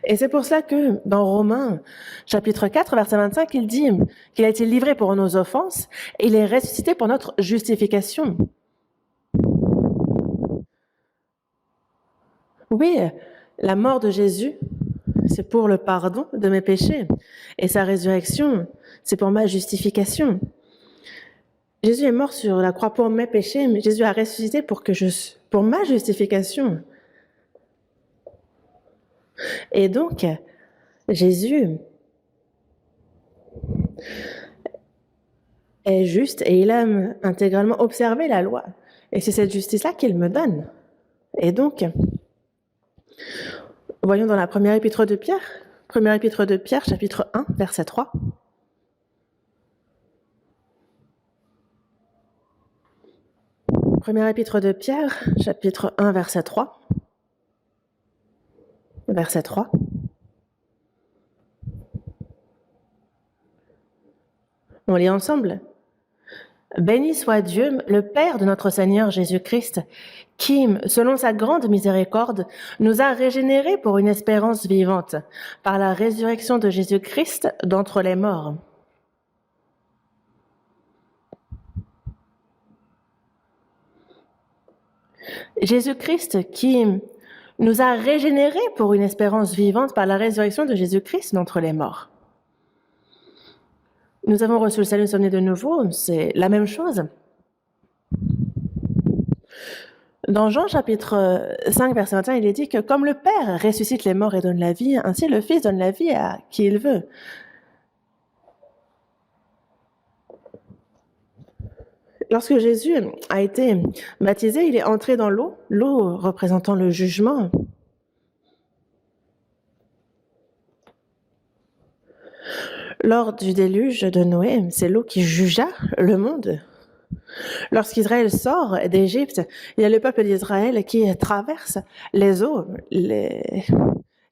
Et c'est pour cela que dans Romains, chapitre 4, verset 25, il dit qu'il a été livré pour nos offenses et il est ressuscité pour notre justification. Oui, la mort de Jésus, c'est pour le pardon de mes péchés. Et sa résurrection, c'est pour ma justification. Jésus est mort sur la croix pour mes péchés, mais Jésus a ressuscité pour ma justification. Et donc, Jésus est juste et il aime intégralement observer la loi. Et c'est cette justice-là qu'il me donne. Et donc, voyons dans la première épître de Pierre, chapitre 1, verset 3. Première épître de Pierre, chapitre 1, verset 3. Verset 3. On lit ensemble. Béni soit Dieu, le Père de notre Seigneur Jésus-Christ, qui, selon sa grande miséricorde, nous a régénérés pour une espérance vivante, par la résurrection de Jésus-Christ d'entre les morts. Jésus-Christ qui nous a régénérés pour une espérance vivante par la résurrection de Jésus-Christ d'entre les morts. Nous avons reçu le salut, nous sommes nés de nouveau, c'est la même chose. Dans Jean chapitre 5, verset 21, il est dit que comme le Père ressuscite les morts et donne la vie, ainsi le Fils donne la vie à qui il veut. Lorsque Jésus a été baptisé, il est entré dans l'eau représentant le jugement. Lors du déluge de Noé, c'est l'eau qui jugea le monde. Lorsqu'Israël sort d'Égypte, il y a le peuple d'Israël qui traverse les eaux.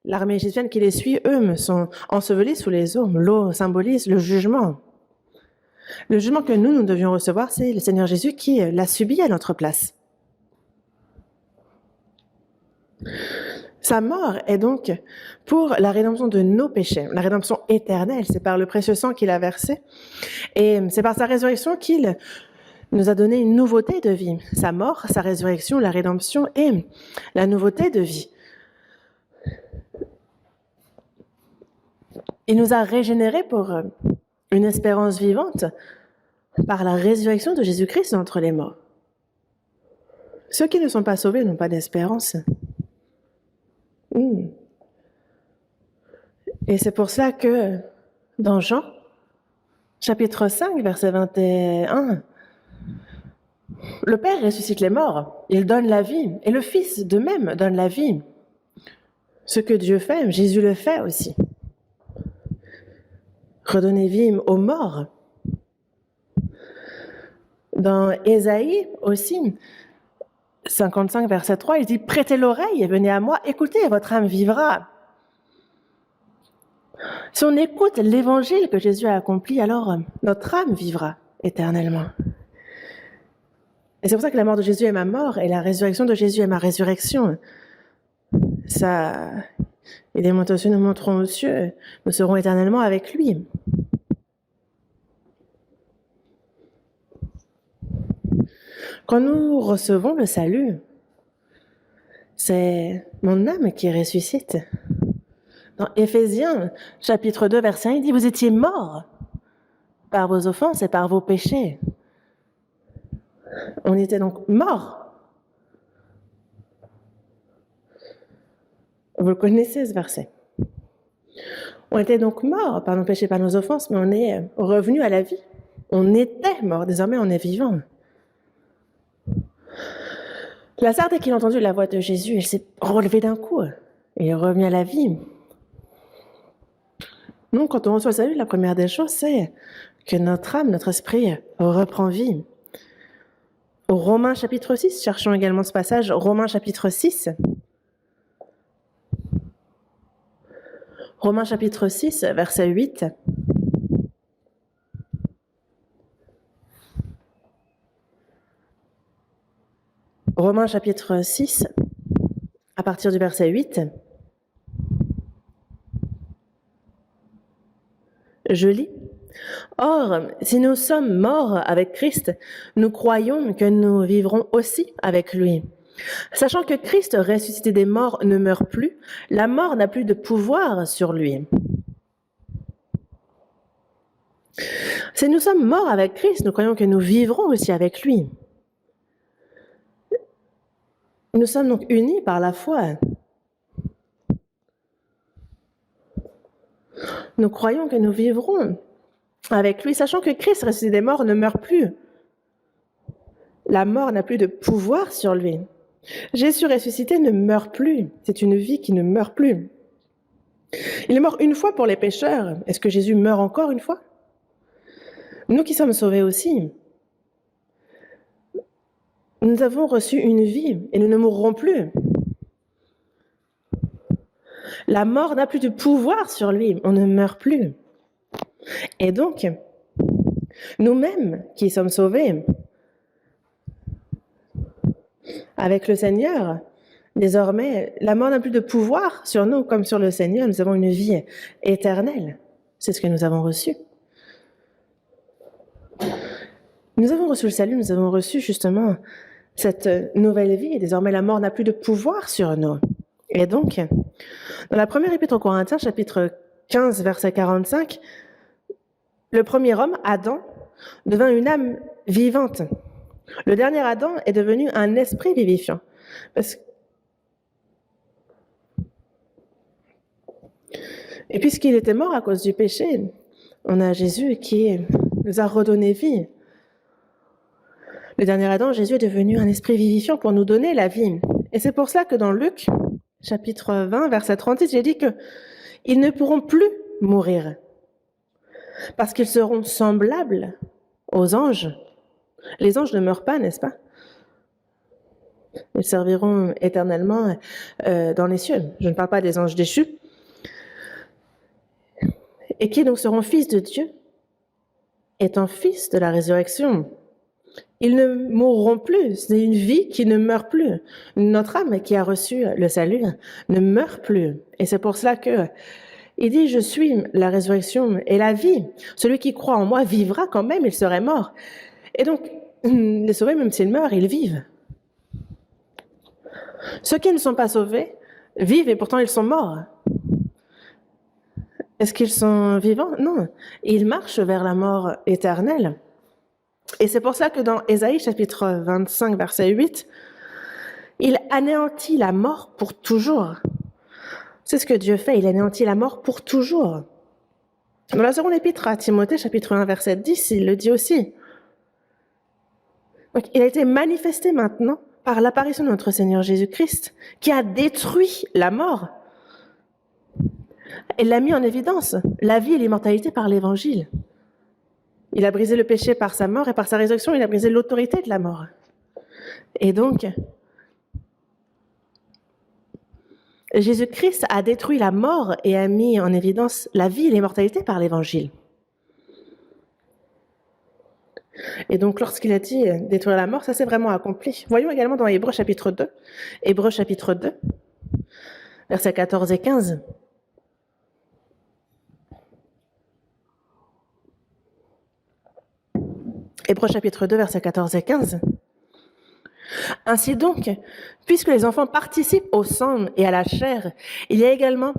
L'armée égyptienne qui les suit, eux, sont ensevelis sous les eaux. L'eau symbolise le jugement. Le jugement que nous devions recevoir, c'est le Seigneur Jésus qui l'a subi à notre place. Sa mort est donc pour la rédemption de nos péchés, la rédemption éternelle. C'est par le précieux sang qu'il a versé. Et c'est par sa résurrection qu'il nous a donné une nouveauté de vie. Sa mort, sa résurrection, la rédemption et la nouveauté de vie. Il nous a régénérés pour une espérance vivante par la résurrection de Jésus-Christ d'entre les morts. Ceux qui ne sont pas sauvés n'ont pas d'espérance. Et c'est pour ça que dans Jean, chapitre 5, verset 21, le Père ressuscite les morts, il donne la vie, et le Fils de même donne la vie. Ce que Dieu fait, Jésus le fait aussi. Redonner vie aux morts. Dans Ésaïe aussi, 55, verset 3, il dit « Prêtez l'oreille et venez à moi, écoutez, votre âme vivra. » Si on écoute l'évangile que Jésus a accompli, alors notre âme vivra éternellement. Et c'est pour ça que la mort de Jésus est ma mort et la résurrection de Jésus est ma résurrection. Ça, et les monts aux cieux nous monteront aux cieux, nous serons éternellement avec lui. Quand nous recevons le salut, c'est mon âme qui ressuscite. Dans Éphésiens, chapitre 2, verset 1, il dit « Vous étiez morts par vos offenses et par vos péchés. » On était donc morts. Vous le connaissez, ce verset. On était donc morts par nos péchés, par nos offenses, mais on est revenus à la vie. On était morts, désormais on est vivant. Lazare, dès qu'il a entendu la voix de Jésus, il s'est relevé d'un coup. Il est revenu à la vie. Donc, quand on reçoit le salut, la première des choses, c'est que notre âme, notre esprit reprend vie. Au Romains chapitre 6, cherchons également ce passage, Romains chapitre 6. Romains chapitre 6, verset 8. Romains chapitre 6, à partir du verset 8. Je lis. Or, si nous sommes morts avec Christ, nous croyons que nous vivrons aussi avec lui. Sachant que Christ, ressuscité des morts, ne meurt plus, la mort n'a plus de pouvoir sur lui. Si nous sommes morts avec Christ, nous croyons que nous vivrons aussi avec lui. Nous sommes donc unis par la foi. Nous croyons que nous vivrons avec lui, sachant que Christ, ressuscité des morts, ne meurt plus. La mort n'a plus de pouvoir sur lui. Jésus ressuscité ne meurt plus. C'est une vie qui ne meurt plus. Il est mort une fois pour les pécheurs. Est-ce que Jésus meurt encore une fois? Nous qui sommes sauvés aussi, nous avons reçu une vie et nous ne mourrons plus. La mort n'a plus de pouvoir sur lui. On ne meurt plus. Et donc, nous-mêmes qui sommes sauvés avec le Seigneur, désormais, la mort n'a plus de pouvoir sur nous comme sur le Seigneur. Nous avons une vie éternelle. C'est ce que nous avons reçu. Nous avons reçu le salut, nous avons reçu justement cette nouvelle vie. Et désormais, la mort n'a plus de pouvoir sur nous. Et donc, dans la première épître aux Corinthiens, chapitre 15, verset 45, le premier homme, Adam, devint une âme vivante. Le dernier Adam est devenu un esprit vivifiant. Et puisqu'il était mort à cause du péché, on a Jésus qui nous a redonné vie. Le dernier Adam, Jésus, est devenu un esprit vivifiant pour nous donner la vie. Et c'est pour cela que dans Luc, chapitre 20, verset 36, j'ai dit qu'ils ne pourront plus mourir parce qu'ils seront semblables aux anges. Les anges ne meurent pas, n'est-ce pas? Ils serviront éternellement dans les cieux. Je ne parle pas des anges déchus. Et qui donc seront fils de Dieu, étant fils de la résurrection. Ils ne mourront plus. C'est une vie qui ne meurt plus. Notre âme qui a reçu le salut ne meurt plus. Et c'est pour cela que il dit, je suis la résurrection et la vie. Celui qui croit en moi vivra quand même, il serait mort. Et donc, les sauvés, même s'ils meurent, ils vivent. Ceux qui ne sont pas sauvés vivent et pourtant ils sont morts. Est-ce qu'ils sont vivants? Non. Ils marchent vers la mort éternelle. Et c'est pour ça que dans Ésaïe chapitre 25, verset 8, il anéantit la mort pour toujours. C'est ce que Dieu fait, il anéantit la mort pour toujours. Dans la seconde épître à Timothée, chapitre 1, verset 10, il le dit aussi. Donc, il a été manifesté maintenant par l'apparition de notre Seigneur Jésus-Christ, qui a détruit la mort et l'a mis en évidence, la vie et l'immortalité par l'Évangile. Il a brisé le péché par sa mort et par sa résurrection, il a brisé l'autorité de la mort. Et donc, Jésus-Christ a détruit la mort et a mis en évidence la vie et l'immortalité par l'Évangile. Et donc, lorsqu'il a dit détruire la mort, ça s'est vraiment accompli. Voyons également dans Hébreux chapitre 2, Hébreux chapitre 2, versets 14 et 15. Hébreux chapitre 2, versets 14 et 15. Ainsi donc, puisque les enfants participent au sang et à la chair, il y a également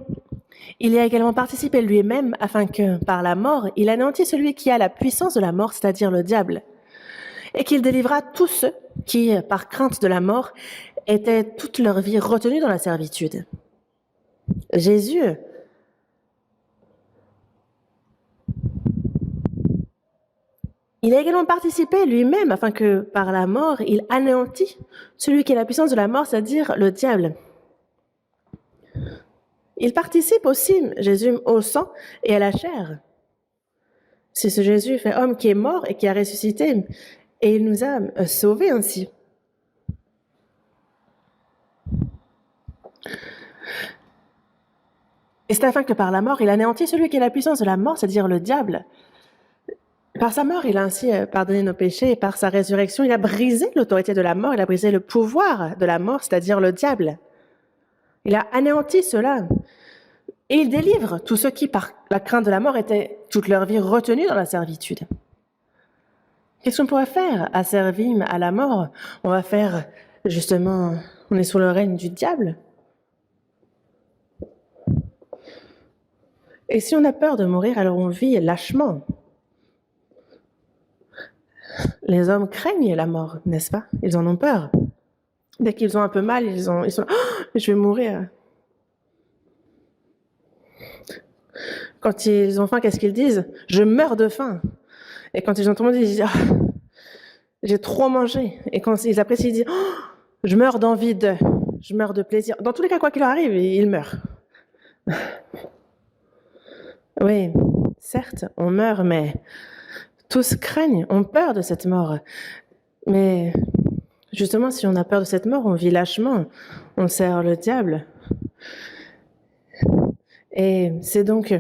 participé lui-même afin que, par la mort, il anéantisse celui qui a la puissance de la mort, c'est-à-dire le diable, et qu'il délivra tous ceux qui, par crainte de la mort, étaient toute leur vie retenus dans la servitude. Jésus il a également participé lui-même afin que, par la mort, il anéantit celui qui a la puissance de la mort, c'est-à-dire le diable. Il participe aussi, Jésus, au sang et à la chair. C'est ce Jésus fait homme qui est mort et qui a ressuscité, et il nous a sauvés ainsi. Et c'est afin que par la mort, il anéantit celui qui a la puissance de la mort, c'est-à-dire le diable. Par sa mort, il a ainsi pardonné nos péchés, et par sa résurrection, il a brisé l'autorité de la mort, il a brisé le pouvoir de la mort, c'est-à-dire le diable. Il a anéanti cela. Et il délivre tous ceux qui, par la crainte de la mort, étaient toute leur vie retenus dans la servitude. Qu'est-ce qu'on pourrait faire asservis à la mort? On va faire, justement, on est sous le règne du diable. Et si on a peur de mourir, alors on vit lâchement. Les hommes craignent la mort, n'est-ce pas? Ils en ont peur. Dès qu'ils ont un peu mal, ils sont oh, je vais mourir. Quand ils ont faim, qu'est-ce qu'ils disent? Je meurs de faim. Et quand ils ont trop mangé, ils disent oh, j'ai trop mangé. Et quand ils apprécient, ils disent oh, je meurs d'envie de, je meurs de plaisir. Dans tous les cas, quoi qu'il leur arrive, ils meurent. Oui, certes, on meurt, mais tous craignent, ont peur de cette mort. Mais justement, si on a peur de cette mort, on vit lâchement, on sert le diable. Et c'est donc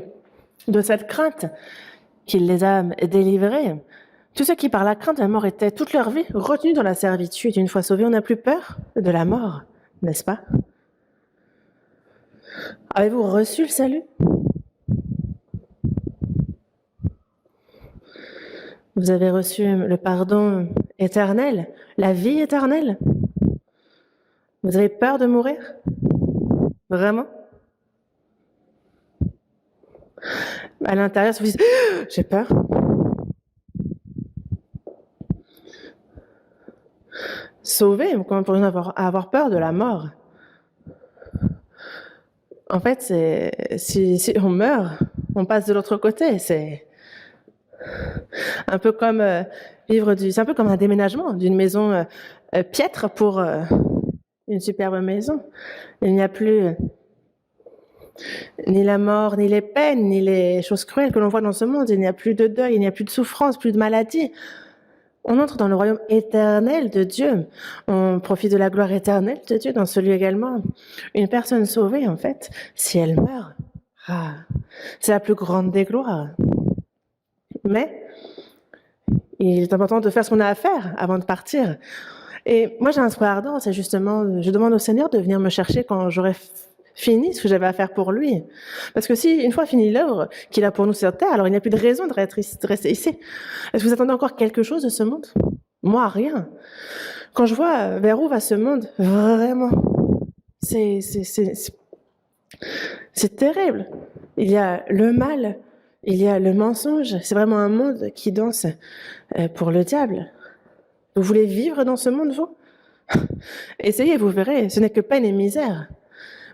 de cette crainte qu'il les a délivrés. Tous ceux qui, par la crainte de la mort, étaient toute leur vie retenus dans la servitude. Une fois sauvés, on n'a plus peur de la mort, n'est-ce pas? Avez-vous reçu le salut? Vous avez reçu le pardon éternel, la vie éternelle? Vous avez peur de mourir? Vraiment? À l'intérieur, vous dites « j'ai peur ». Sauvé, comment pourrions avoir peur de la mort? En fait, si on meurt, on passe de l'autre côté. C'est un peu comme c'est un peu comme un déménagement d'une maison piètre pour une superbe maison. Il n'y a plus ni la mort, ni les peines, ni les choses cruelles que l'on voit dans ce monde. Il n'y a plus de deuil, il n'y a plus de souffrance, plus de maladie. On entre dans le royaume éternel de Dieu. On profite de la gloire éternelle de Dieu dans ce lieu également. Une personne sauvée, en fait, si elle meurt, c'est la plus grande des gloires. Mais il est important de faire ce qu'on a à faire avant de partir. Et moi, j'ai un souhait ardent, c'est justement, je demande au Seigneur de venir me chercher quand j'aurai fini ce que j'avais à faire pour lui. Parce que si, une fois fini l'œuvre qu'il a pour nous sur terre, alors il n'y a plus de raison de rester ici. Est-ce que vous attendez encore quelque chose de ce monde? Moi, rien. Quand je vois vers où va ce monde, vraiment, c'est terrible. Il y a le mal Il y a le mensonge, c'est vraiment un monde qui danse pour le diable. Vous voulez vivre dans ce monde, vous? Essayez, vous verrez, ce n'est que peine et misère.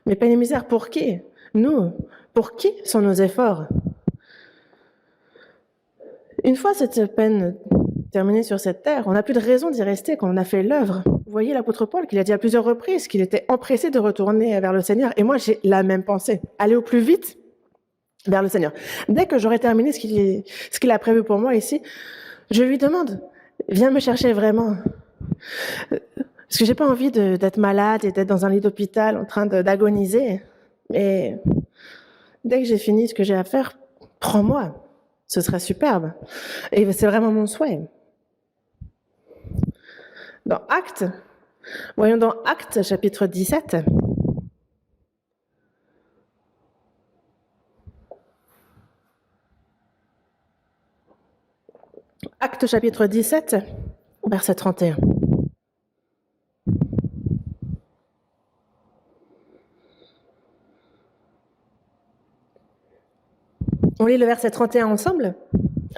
Mais peine et misère pour qui? Nous. Pour qui sont nos efforts? Une fois cette peine terminée sur cette terre, on n'a plus de raison d'y rester quand on a fait l'œuvre. Vous voyez l'apôtre Paul qu'il a dit à plusieurs reprises qu'il était empressé de retourner vers le Seigneur. Et moi, j'ai la même pensée. Aller au plus vite vers le Seigneur. Dès que j'aurai terminé ce qu'il a prévu pour moi ici, je lui demande, viens me chercher vraiment. Parce que j'ai pas envie d'être malade et d'être dans un lit d'hôpital en train d'agoniser. Et dès que j'ai fini ce que j'ai à faire, prends-moi. Ce serait superbe. Et c'est vraiment mon souhait. Dans Actes, voyons dans Actes chapitre 17. Actes chapitre 17, verset 31. On lit le verset 31 ensemble.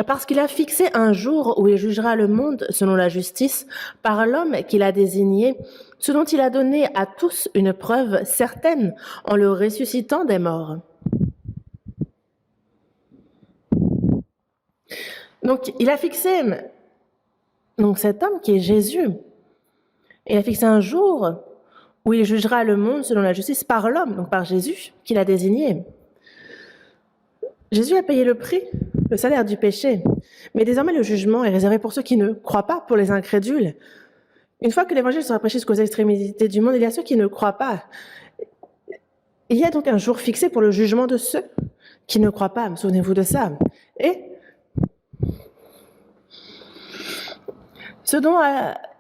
Parce qu'il a fixé un jour où il jugera le monde selon la justice par l'homme qu'il a désigné, ce dont il a donné à tous une preuve certaine en le ressuscitant des morts. Donc il a fixé cet homme qui est Jésus. Il a fixé un jour où il jugera le monde selon la justice par l'homme, donc par Jésus, qu'il a désigné. Jésus a payé le prix, le salaire du péché, mais désormais le jugement est réservé pour ceux qui ne croient pas, pour les incrédules. Une fois que l'évangile sera prêché jusqu'aux extrémités du monde, il y a ceux qui ne croient pas. Il y a donc un jour fixé pour le jugement de ceux qui ne croient pas, souvenez-vous de ça. Et ce dont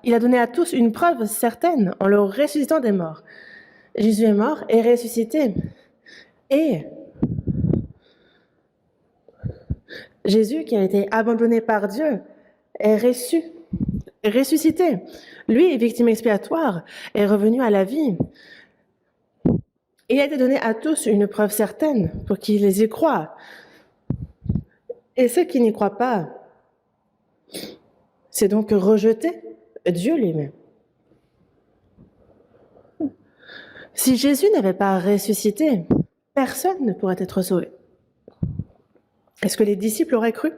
il a donné à tous une preuve certaine en le ressuscitant des morts. Jésus est mort et ressuscité. Et Jésus, qui a été abandonné par Dieu, est ressuscité. Lui, victime expiatoire, est revenu à la vie. Il a été donné à tous une preuve certaine pour qu'ils y croient. Et ceux qui n'y croient pas, c'est donc rejeter Dieu lui-même. Si Jésus n'avait pas ressuscité, personne ne pourrait être sauvé. Est-ce que les disciples auraient cru?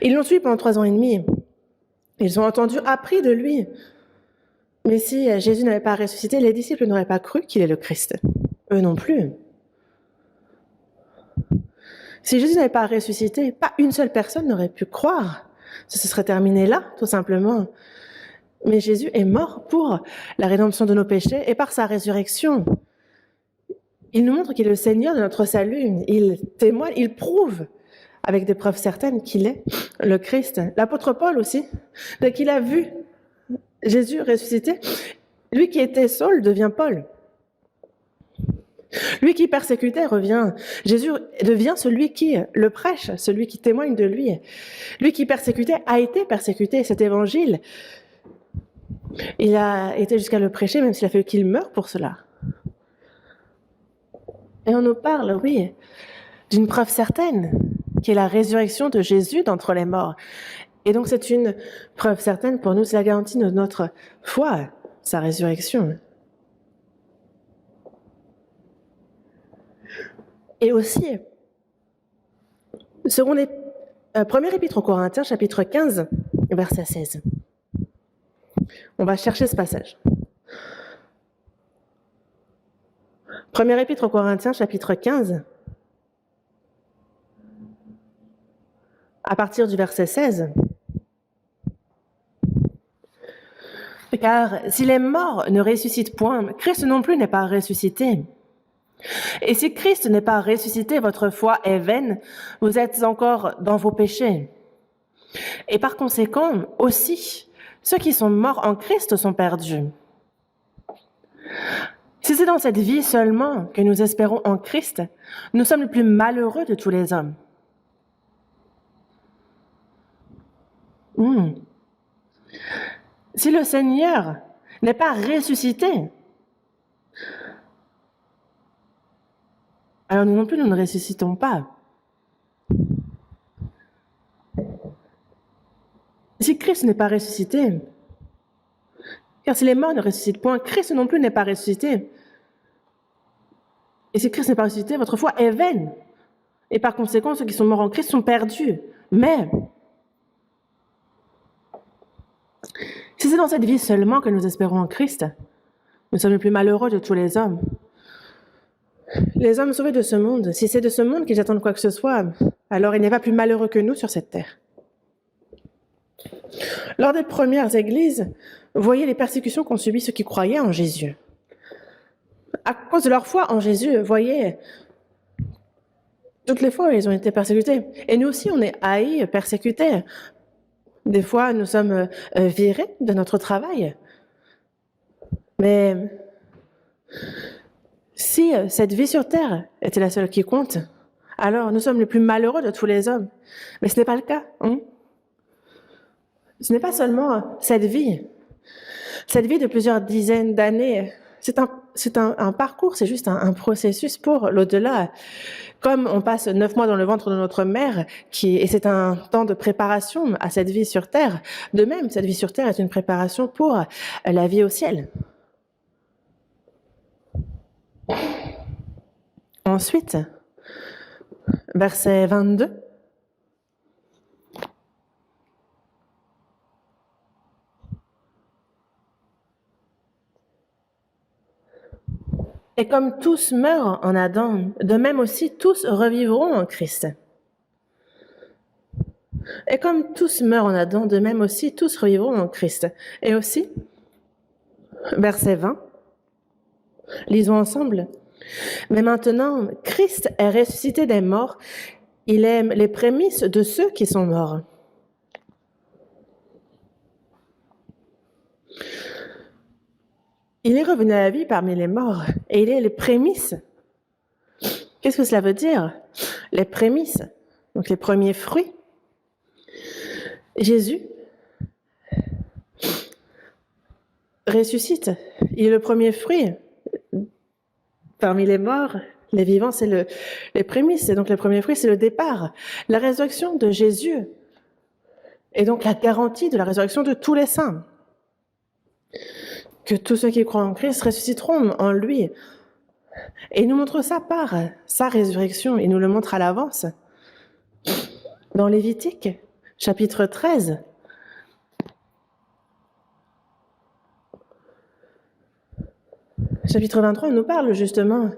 Ils l'ont suivi pendant 3 ans et demi. Ils ont entendu, appris de lui. Mais si Jésus n'avait pas ressuscité, les disciples n'auraient pas cru qu'il est le Christ. Eux non plus. Si Jésus n'avait pas ressuscité, pas une seule personne n'aurait pu croire. Ça se serait terminé là, tout simplement. Mais Jésus est mort pour la rédemption de nos péchés et par sa résurrection. Il nous montre qu'il est le Seigneur de notre salut. Il témoigne, il prouve avec des preuves certaines qu'il est le Christ. L'apôtre Paul aussi, dès qu'il a vu Jésus ressuscité, lui qui était Saul devient Paul. Lui qui persécutait Jésus devient celui qui le prêche, celui qui témoigne de lui. Lui qui persécutait a été persécuté. Cet évangile, il a été jusqu'à le prêcher, même s'il a fallu qu'il meure pour cela. Et on nous parle, oui, d'une preuve certaine, qui est la résurrection de Jésus d'entre les morts. Et donc c'est une preuve certaine pour nous, c'est la garantie de notre foi, sa résurrection. Et aussi, premier épître aux Corinthiens, chapitre 15, verset 16. On va chercher ce passage. Premier épître aux Corinthiens, chapitre 15, à partir du verset 16. Car si les morts ne ressuscitent point, Christ non plus n'est pas ressuscité. Et si Christ n'est pas ressuscité, votre foi est vaine, vous êtes encore dans vos péchés. Et par conséquent, aussi, ceux qui sont morts en Christ sont perdus. Si c'est dans cette vie seulement que nous espérons en Christ, nous sommes le plus malheureux de tous les hommes. Si le Seigneur n'est pas ressuscité, alors nous non plus, nous ne ressuscitons pas. si Christ n'est pas ressuscité, car si les morts ne ressuscitent point, Christ non plus n'est pas ressuscité. Et si Christ n'est pas ressuscité, votre foi est vaine. Et par conséquent, ceux qui sont morts en Christ sont perdus. Mais si c'est dans cette vie seulement que nous espérons en Christ, nous sommes les plus malheureux de tous les hommes. Les hommes sauvés de ce monde, si c'est de ce monde qu'ils attendent quoi que ce soit, alors il n'est pas plus malheureux que nous sur cette terre. Lors des premières églises, voyez les persécutions qu'ont subies ceux qui croyaient en Jésus. À cause de leur foi en Jésus, voyez, toutes les fois ils ont été persécutés. Et nous aussi, on est haïs, persécutés. Des fois, nous sommes virés de notre travail. Mais si cette vie sur terre était la seule qui compte, alors nous sommes les plus malheureux de tous les hommes. Mais ce n'est pas le cas. Ce n'est pas seulement cette vie de plusieurs dizaines d'années. C'est un parcours, c'est juste un processus pour l'au-delà. Comme on passe 9 mois dans le ventre de notre mère, et c'est un temps de préparation à cette vie sur terre, de même, cette vie sur terre est une préparation pour la vie au ciel. Ensuite, verset 22. Et comme tous meurent en Adam, de même aussi tous revivront en Christ. Et comme tous meurent en Adam, de même aussi tous revivront en Christ. Et aussi, verset 20, lisons ensemble. Mais maintenant, Christ est ressuscité des morts. Il est les prémices de ceux qui sont morts. Il est revenu à la vie parmi les morts et il est les prémices. Qu'est-ce que cela veut dire? Les prémices, donc les premiers fruits. Jésus ressuscite. Il est le premier fruit. Parmi les morts, les vivants, c'est les prémices. Et donc, le premier fruit, c'est le départ. La résurrection de Jésus est donc la garantie de la résurrection de tous les saints. Que tous ceux qui croient en Christ ressusciteront en lui. Et il nous montre ça par sa résurrection. Il nous le montre à l'avance. Dans Lévitique, chapitre 13, chapitre 23, on nous parle justement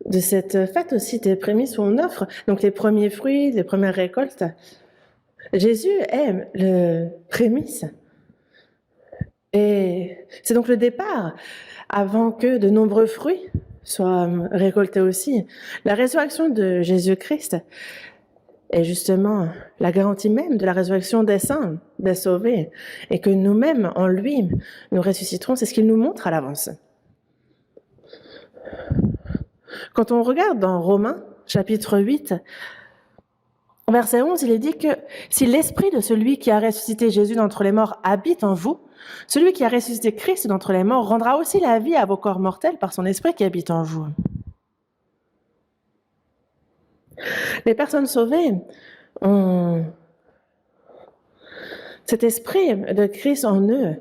de cette fête aussi des prémices où on offre donc les premiers fruits, les premières récoltes. Jésus est le prémisse. Et c'est donc le départ avant que de nombreux fruits soient récoltés aussi. La résurrection de Jésus-Christ est justement la garantie même de la résurrection des saints, des sauvés, et que nous-mêmes, en lui, nous ressusciterons. C'est ce qu'il nous montre à l'avance. Quand on regarde dans Romains, chapitre 8, verset 11, il est dit que si l'esprit de celui qui a ressuscité Jésus d'entre les morts habite en vous, celui qui a ressuscité Christ d'entre les morts rendra aussi la vie à vos corps mortels par son esprit qui habite en vous. Les personnes sauvées ont cet esprit de Christ en eux,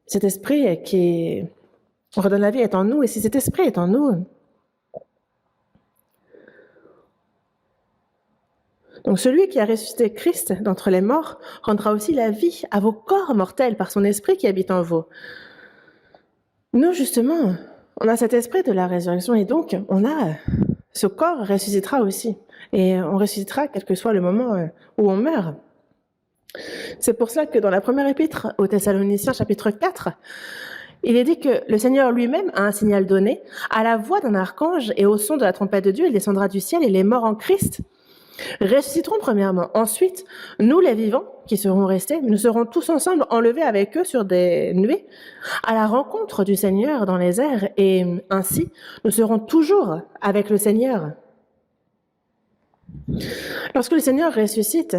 cet esprit qui redonne la vie est en nous, et si cet esprit est en nous, donc celui qui a ressuscité Christ d'entre les morts rendra aussi la vie à vos corps mortels par son esprit qui habite en vous. Nous, justement, on a cet esprit de la résurrection et donc ce corps ressuscitera aussi. Et on ressuscitera quel que soit le moment où on meurt. C'est pour cela que dans la première épître aux Thessaloniciens, chapitre 4, il est dit que le Seigneur lui-même a un signal donné. À la voix d'un archange et au son de la trompette de Dieu, il descendra du ciel et les morts en Christ ressusciteront premièrement. Ensuite, nous les vivants qui serons restés, nous serons tous ensemble enlevés avec eux sur des nuées à la rencontre du Seigneur dans les airs et ainsi nous serons toujours avec le Seigneur. Lorsque le Seigneur ressuscite,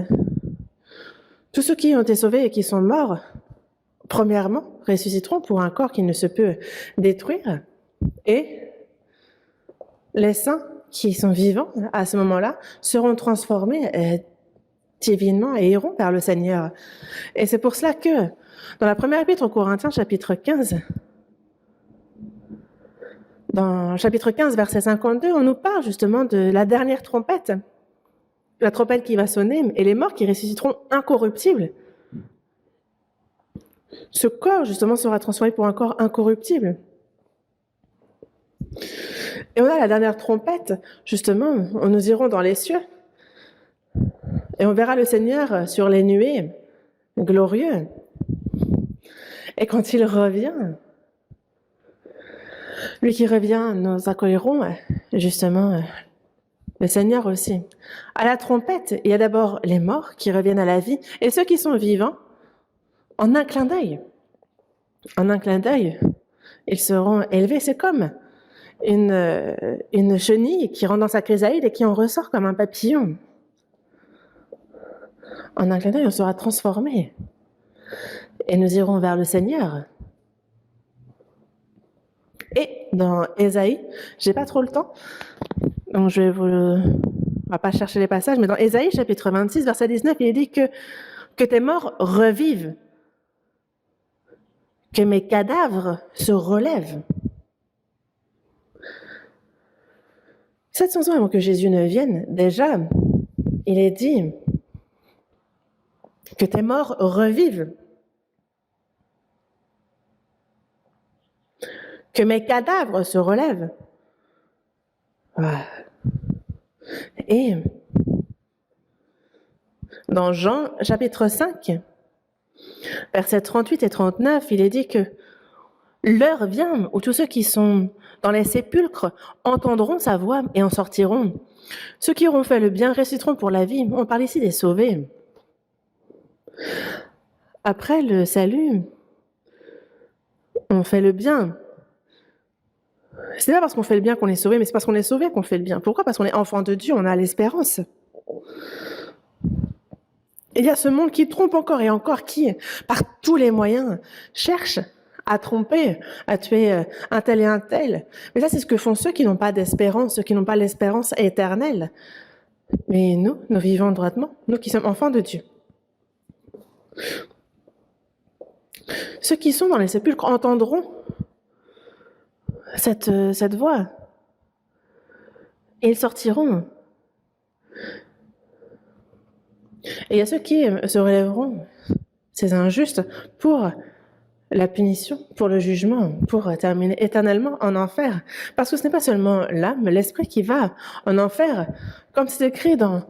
tous ceux qui ont été sauvés et qui sont morts, premièrement, ressusciteront pour un corps qui ne se peut détruire et les saints qui sont vivants à ce moment-là seront transformés divinement et iront vers le Seigneur. Et c'est pour cela que, dans la première épître aux Corinthiens, chapitre 15, dans chapitre 15, verset 52, on nous parle justement de la dernière trompette, la trompette qui va sonner, et les morts qui ressusciteront incorruptibles. Ce corps, justement, sera transformé pour un corps incorruptible. Et on a la dernière trompette, justement, nous irons dans les cieux, et on verra le Seigneur sur les nuées, glorieux. Et quand il revient, lui qui revient, nous accueillerons justement le Seigneur aussi. À la trompette, il y a d'abord les morts qui reviennent à la vie et ceux qui sont vivants, en un clin d'œil. En un clin d'œil, ils seront élevés. C'est comme une chenille qui rentre dans sa chrysalide et qui en ressort comme un papillon. En un clin d'œil, on sera transformé. Et nous irons vers le Seigneur. Et dans Ésaïe, j'ai pas trop le temps, donc on va pas chercher les passages, mais dans Ésaïe, chapitre 26, verset 19, il est dit que tes morts revivent, que mes cadavres se relèvent. 700 ans avant que Jésus ne vienne, déjà, il est dit que tes morts revivent, que mes cadavres se relèvent. Et dans Jean, chapitre 5, versets 38 et 39, il est dit que l'heure vient où tous ceux qui sont dans les sépulcres entendront sa voix et en sortiront. Ceux qui auront fait le bien ressusciteront pour la vie. On parle ici des sauvés. Après le salut, on fait le bien. C'est pas parce qu'on fait le bien qu'on est sauvé, mais c'est parce qu'on est sauvé qu'on fait le bien. Pourquoi? Parce qu'on est enfant de Dieu, on a l'espérance. Il y a ce monde qui trompe encore et encore, qui, par tous les moyens, cherche à tromper, à tuer un tel et un tel. Mais ça, c'est ce que font ceux qui n'ont pas d'espérance, ceux qui n'ont pas l'espérance éternelle. Mais nous vivons droitement, nous qui sommes enfants de Dieu. Ceux qui sont dans les sépulcres entendront cette voix. Et ils sortiront. Et il y a ceux qui se relèveront, ces injustes, pour la punition, pour le jugement, pour terminer éternellement en enfer. Parce que ce n'est pas seulement l'âme, l'esprit qui va en enfer. Comme c'est écrit dans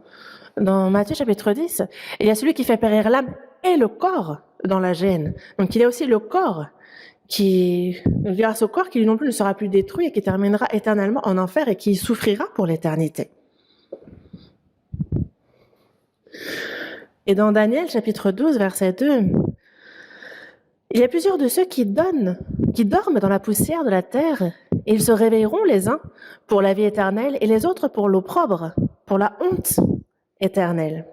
Matthieu chapitre 10, il y a celui qui fait périr l'âme et le corps dans la gêne. Donc il y a aussi le corps qui, grâce au corps, qui lui non plus ne sera plus détruit et qui terminera éternellement en enfer et qui souffrira pour l'éternité. Et dans Daniel, chapitre 12, verset 2, il y a plusieurs de ceux qui dorment dans la poussière de la terre, et ils se réveilleront les uns pour la vie éternelle et les autres pour l'opprobre, pour la honte éternelle.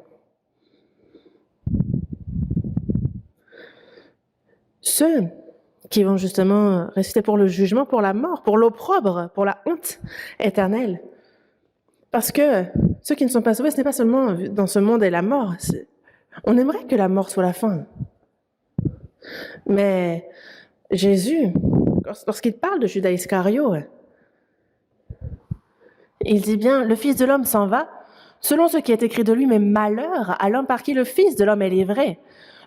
Ceux qui vont justement rester pour le jugement, pour la mort, pour l'opprobre, pour la honte éternelle. Parce que ceux qui ne sont pas sauvés, ce n'est pas seulement dans ce monde et la mort. On aimerait que la mort soit la fin. Mais Jésus, lorsqu'il parle de Judas Iscariote, il dit bien, le Fils de l'homme s'en va, selon ce qui est écrit de lui, mais malheur à l'homme par qui le Fils de l'homme est livré.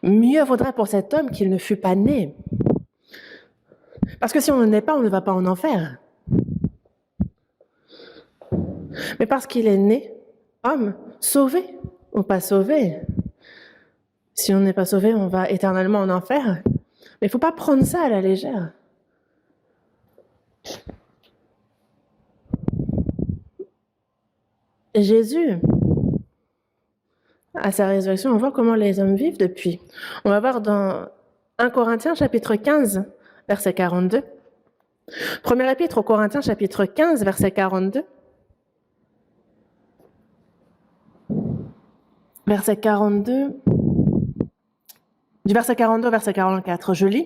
Mieux vaudrait pour cet homme qu'il ne fût pas né. Parce que si on ne naît pas, on ne va pas en enfer. Mais parce qu'il est né, homme, sauvé ou pas sauvé. Si on n'est pas sauvé, on va éternellement en enfer. Mais il ne faut pas prendre ça à la légère. Jésus, à sa résurrection, on voit comment les hommes vivent depuis. On va voir dans 1 Corinthiens chapitre 15, verset 42. Première épître aux Corinthiens chapitre 15, verset 42. Verset 42, du verset 42 au verset 44, je lis.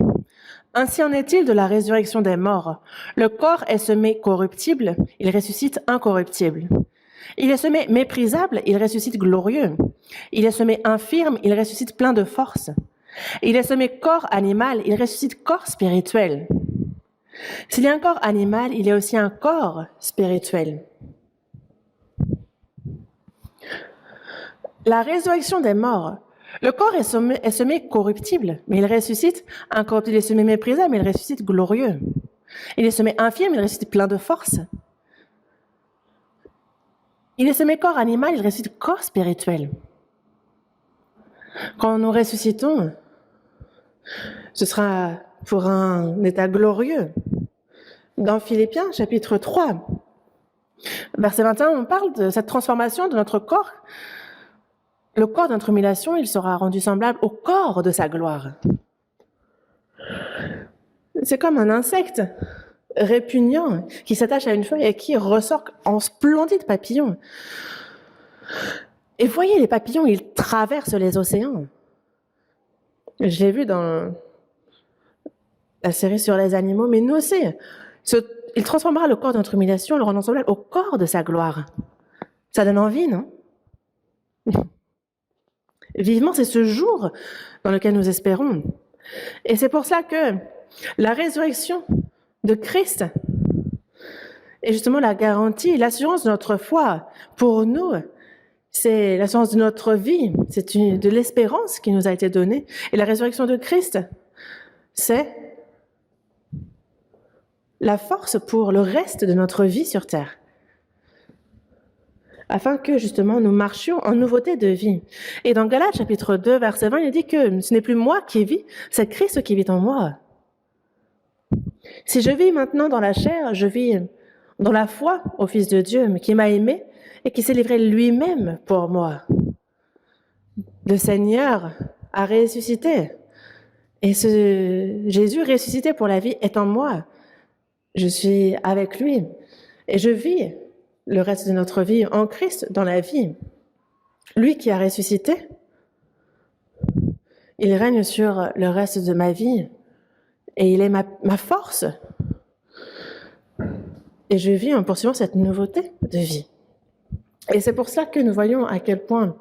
Ainsi en est-il de la résurrection des morts. Le corps est semé corruptible, il ressuscite incorruptible. Il est semé méprisable, il ressuscite glorieux. Il est semé infirme, il ressuscite plein de force. Il est semé corps animal, il ressuscite corps spirituel. S'il y a un corps animal, il y a aussi un corps spirituel. La résurrection des morts. Le corps est semé corruptible, mais il ressuscite incorruptible. Il est semé méprisable, mais il ressuscite glorieux. Il est semé infirme, il ressuscite plein de force. Il est semé corps animal, il ressuscite corps spirituel. Quand nous ressuscitons, ce sera pour un état glorieux. Dans Philippiens, chapitre 3, verset 21, on parle de cette transformation de notre corps. Le corps de notre humiliation, il sera rendu semblable au corps de sa gloire. C'est comme un insecte répugnant qui s'attache à une feuille et qui ressort en splendide papillon. Et voyez, les papillons, ils traversent les océans. Je l'ai vu dans la série sur les animaux, mais nous aussi. Il transformera le corps de notre humiliation, le rendant semblable au corps de sa gloire. Ça donne envie, non? Vivement, c'est ce jour dans lequel nous espérons. Et c'est pour ça que la résurrection de Christ est justement la garantie, l'assurance de notre foi. Pour nous, c'est l'assurance de notre vie, c'est de l'espérance qui nous a été donnée. Et la résurrection de Christ, c'est la force pour le reste de notre vie sur terre, afin que justement nous marchions en nouveauté de vie. Et dans Galates chapitre 2, verset 20, il dit que ce n'est plus moi qui vis, c'est Christ qui vit en moi. Si je vis maintenant dans la chair, je vis dans la foi au Fils de Dieu, qui m'a aimé et qui s'est livré lui-même pour moi. Le Seigneur a ressuscité. Et ce Jésus ressuscité pour la vie est en moi. Je suis avec lui. Et je vis le reste de notre vie en Christ dans la vie. Lui qui a ressuscité, il règne sur le reste de ma vie. Et il est ma force. Et je vis en poursuivant cette nouveauté de vie. Et c'est pour cela que nous voyons à quel point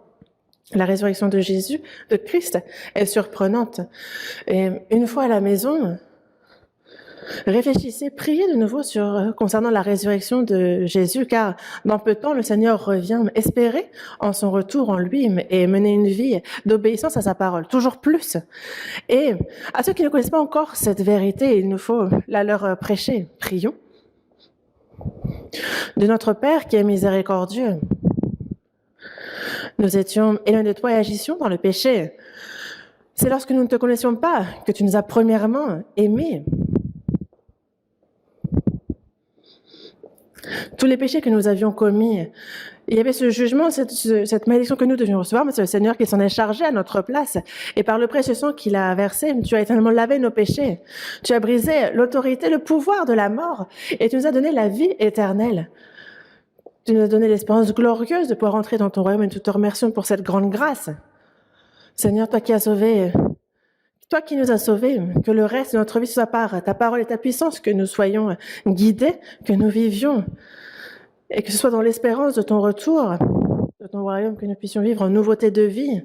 la résurrection de Jésus, de Christ, est surprenante. Et une fois à la maison, réfléchissez, priez de nouveau concernant la résurrection de Jésus, car dans peu de temps, le Seigneur revient. Espérez en son retour en lui et mener une vie d'obéissance à sa parole, toujours plus. Et à ceux qui ne connaissent pas encore cette vérité, il nous faut la leur prêcher. Prions. De notre Père qui est miséricordieux, nous étions éloignés de toi et agissions dans le péché. C'est lorsque nous ne te connaissions pas que tu nous as premièrement aimés. Tous les péchés que nous avions commis, il y avait ce jugement, cette malédiction que nous devions recevoir, mais c'est le Seigneur qui s'en est chargé à notre place. Et par le précieux sang qu'il a versé, tu as éternellement lavé nos péchés. Tu as brisé l'autorité, le pouvoir de la mort, et tu nous as donné la vie éternelle. Tu nous as donné l'espérance glorieuse de pouvoir entrer dans ton royaume, et nous te remercions pour cette grande grâce. Seigneur, toi qui nous as sauvés, que le reste de notre vie soit par ta parole et ta puissance, que nous soyons guidés, que nous vivions, et que ce soit dans l'espérance de ton retour, de ton royaume, que nous puissions vivre en nouveauté de vie,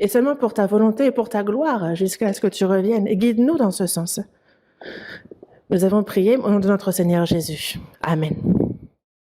et seulement pour ta volonté et pour ta gloire, jusqu'à ce que tu reviennes. Et guide-nous dans ce sens. Nous avons prié au nom de notre Seigneur Jésus. Amen.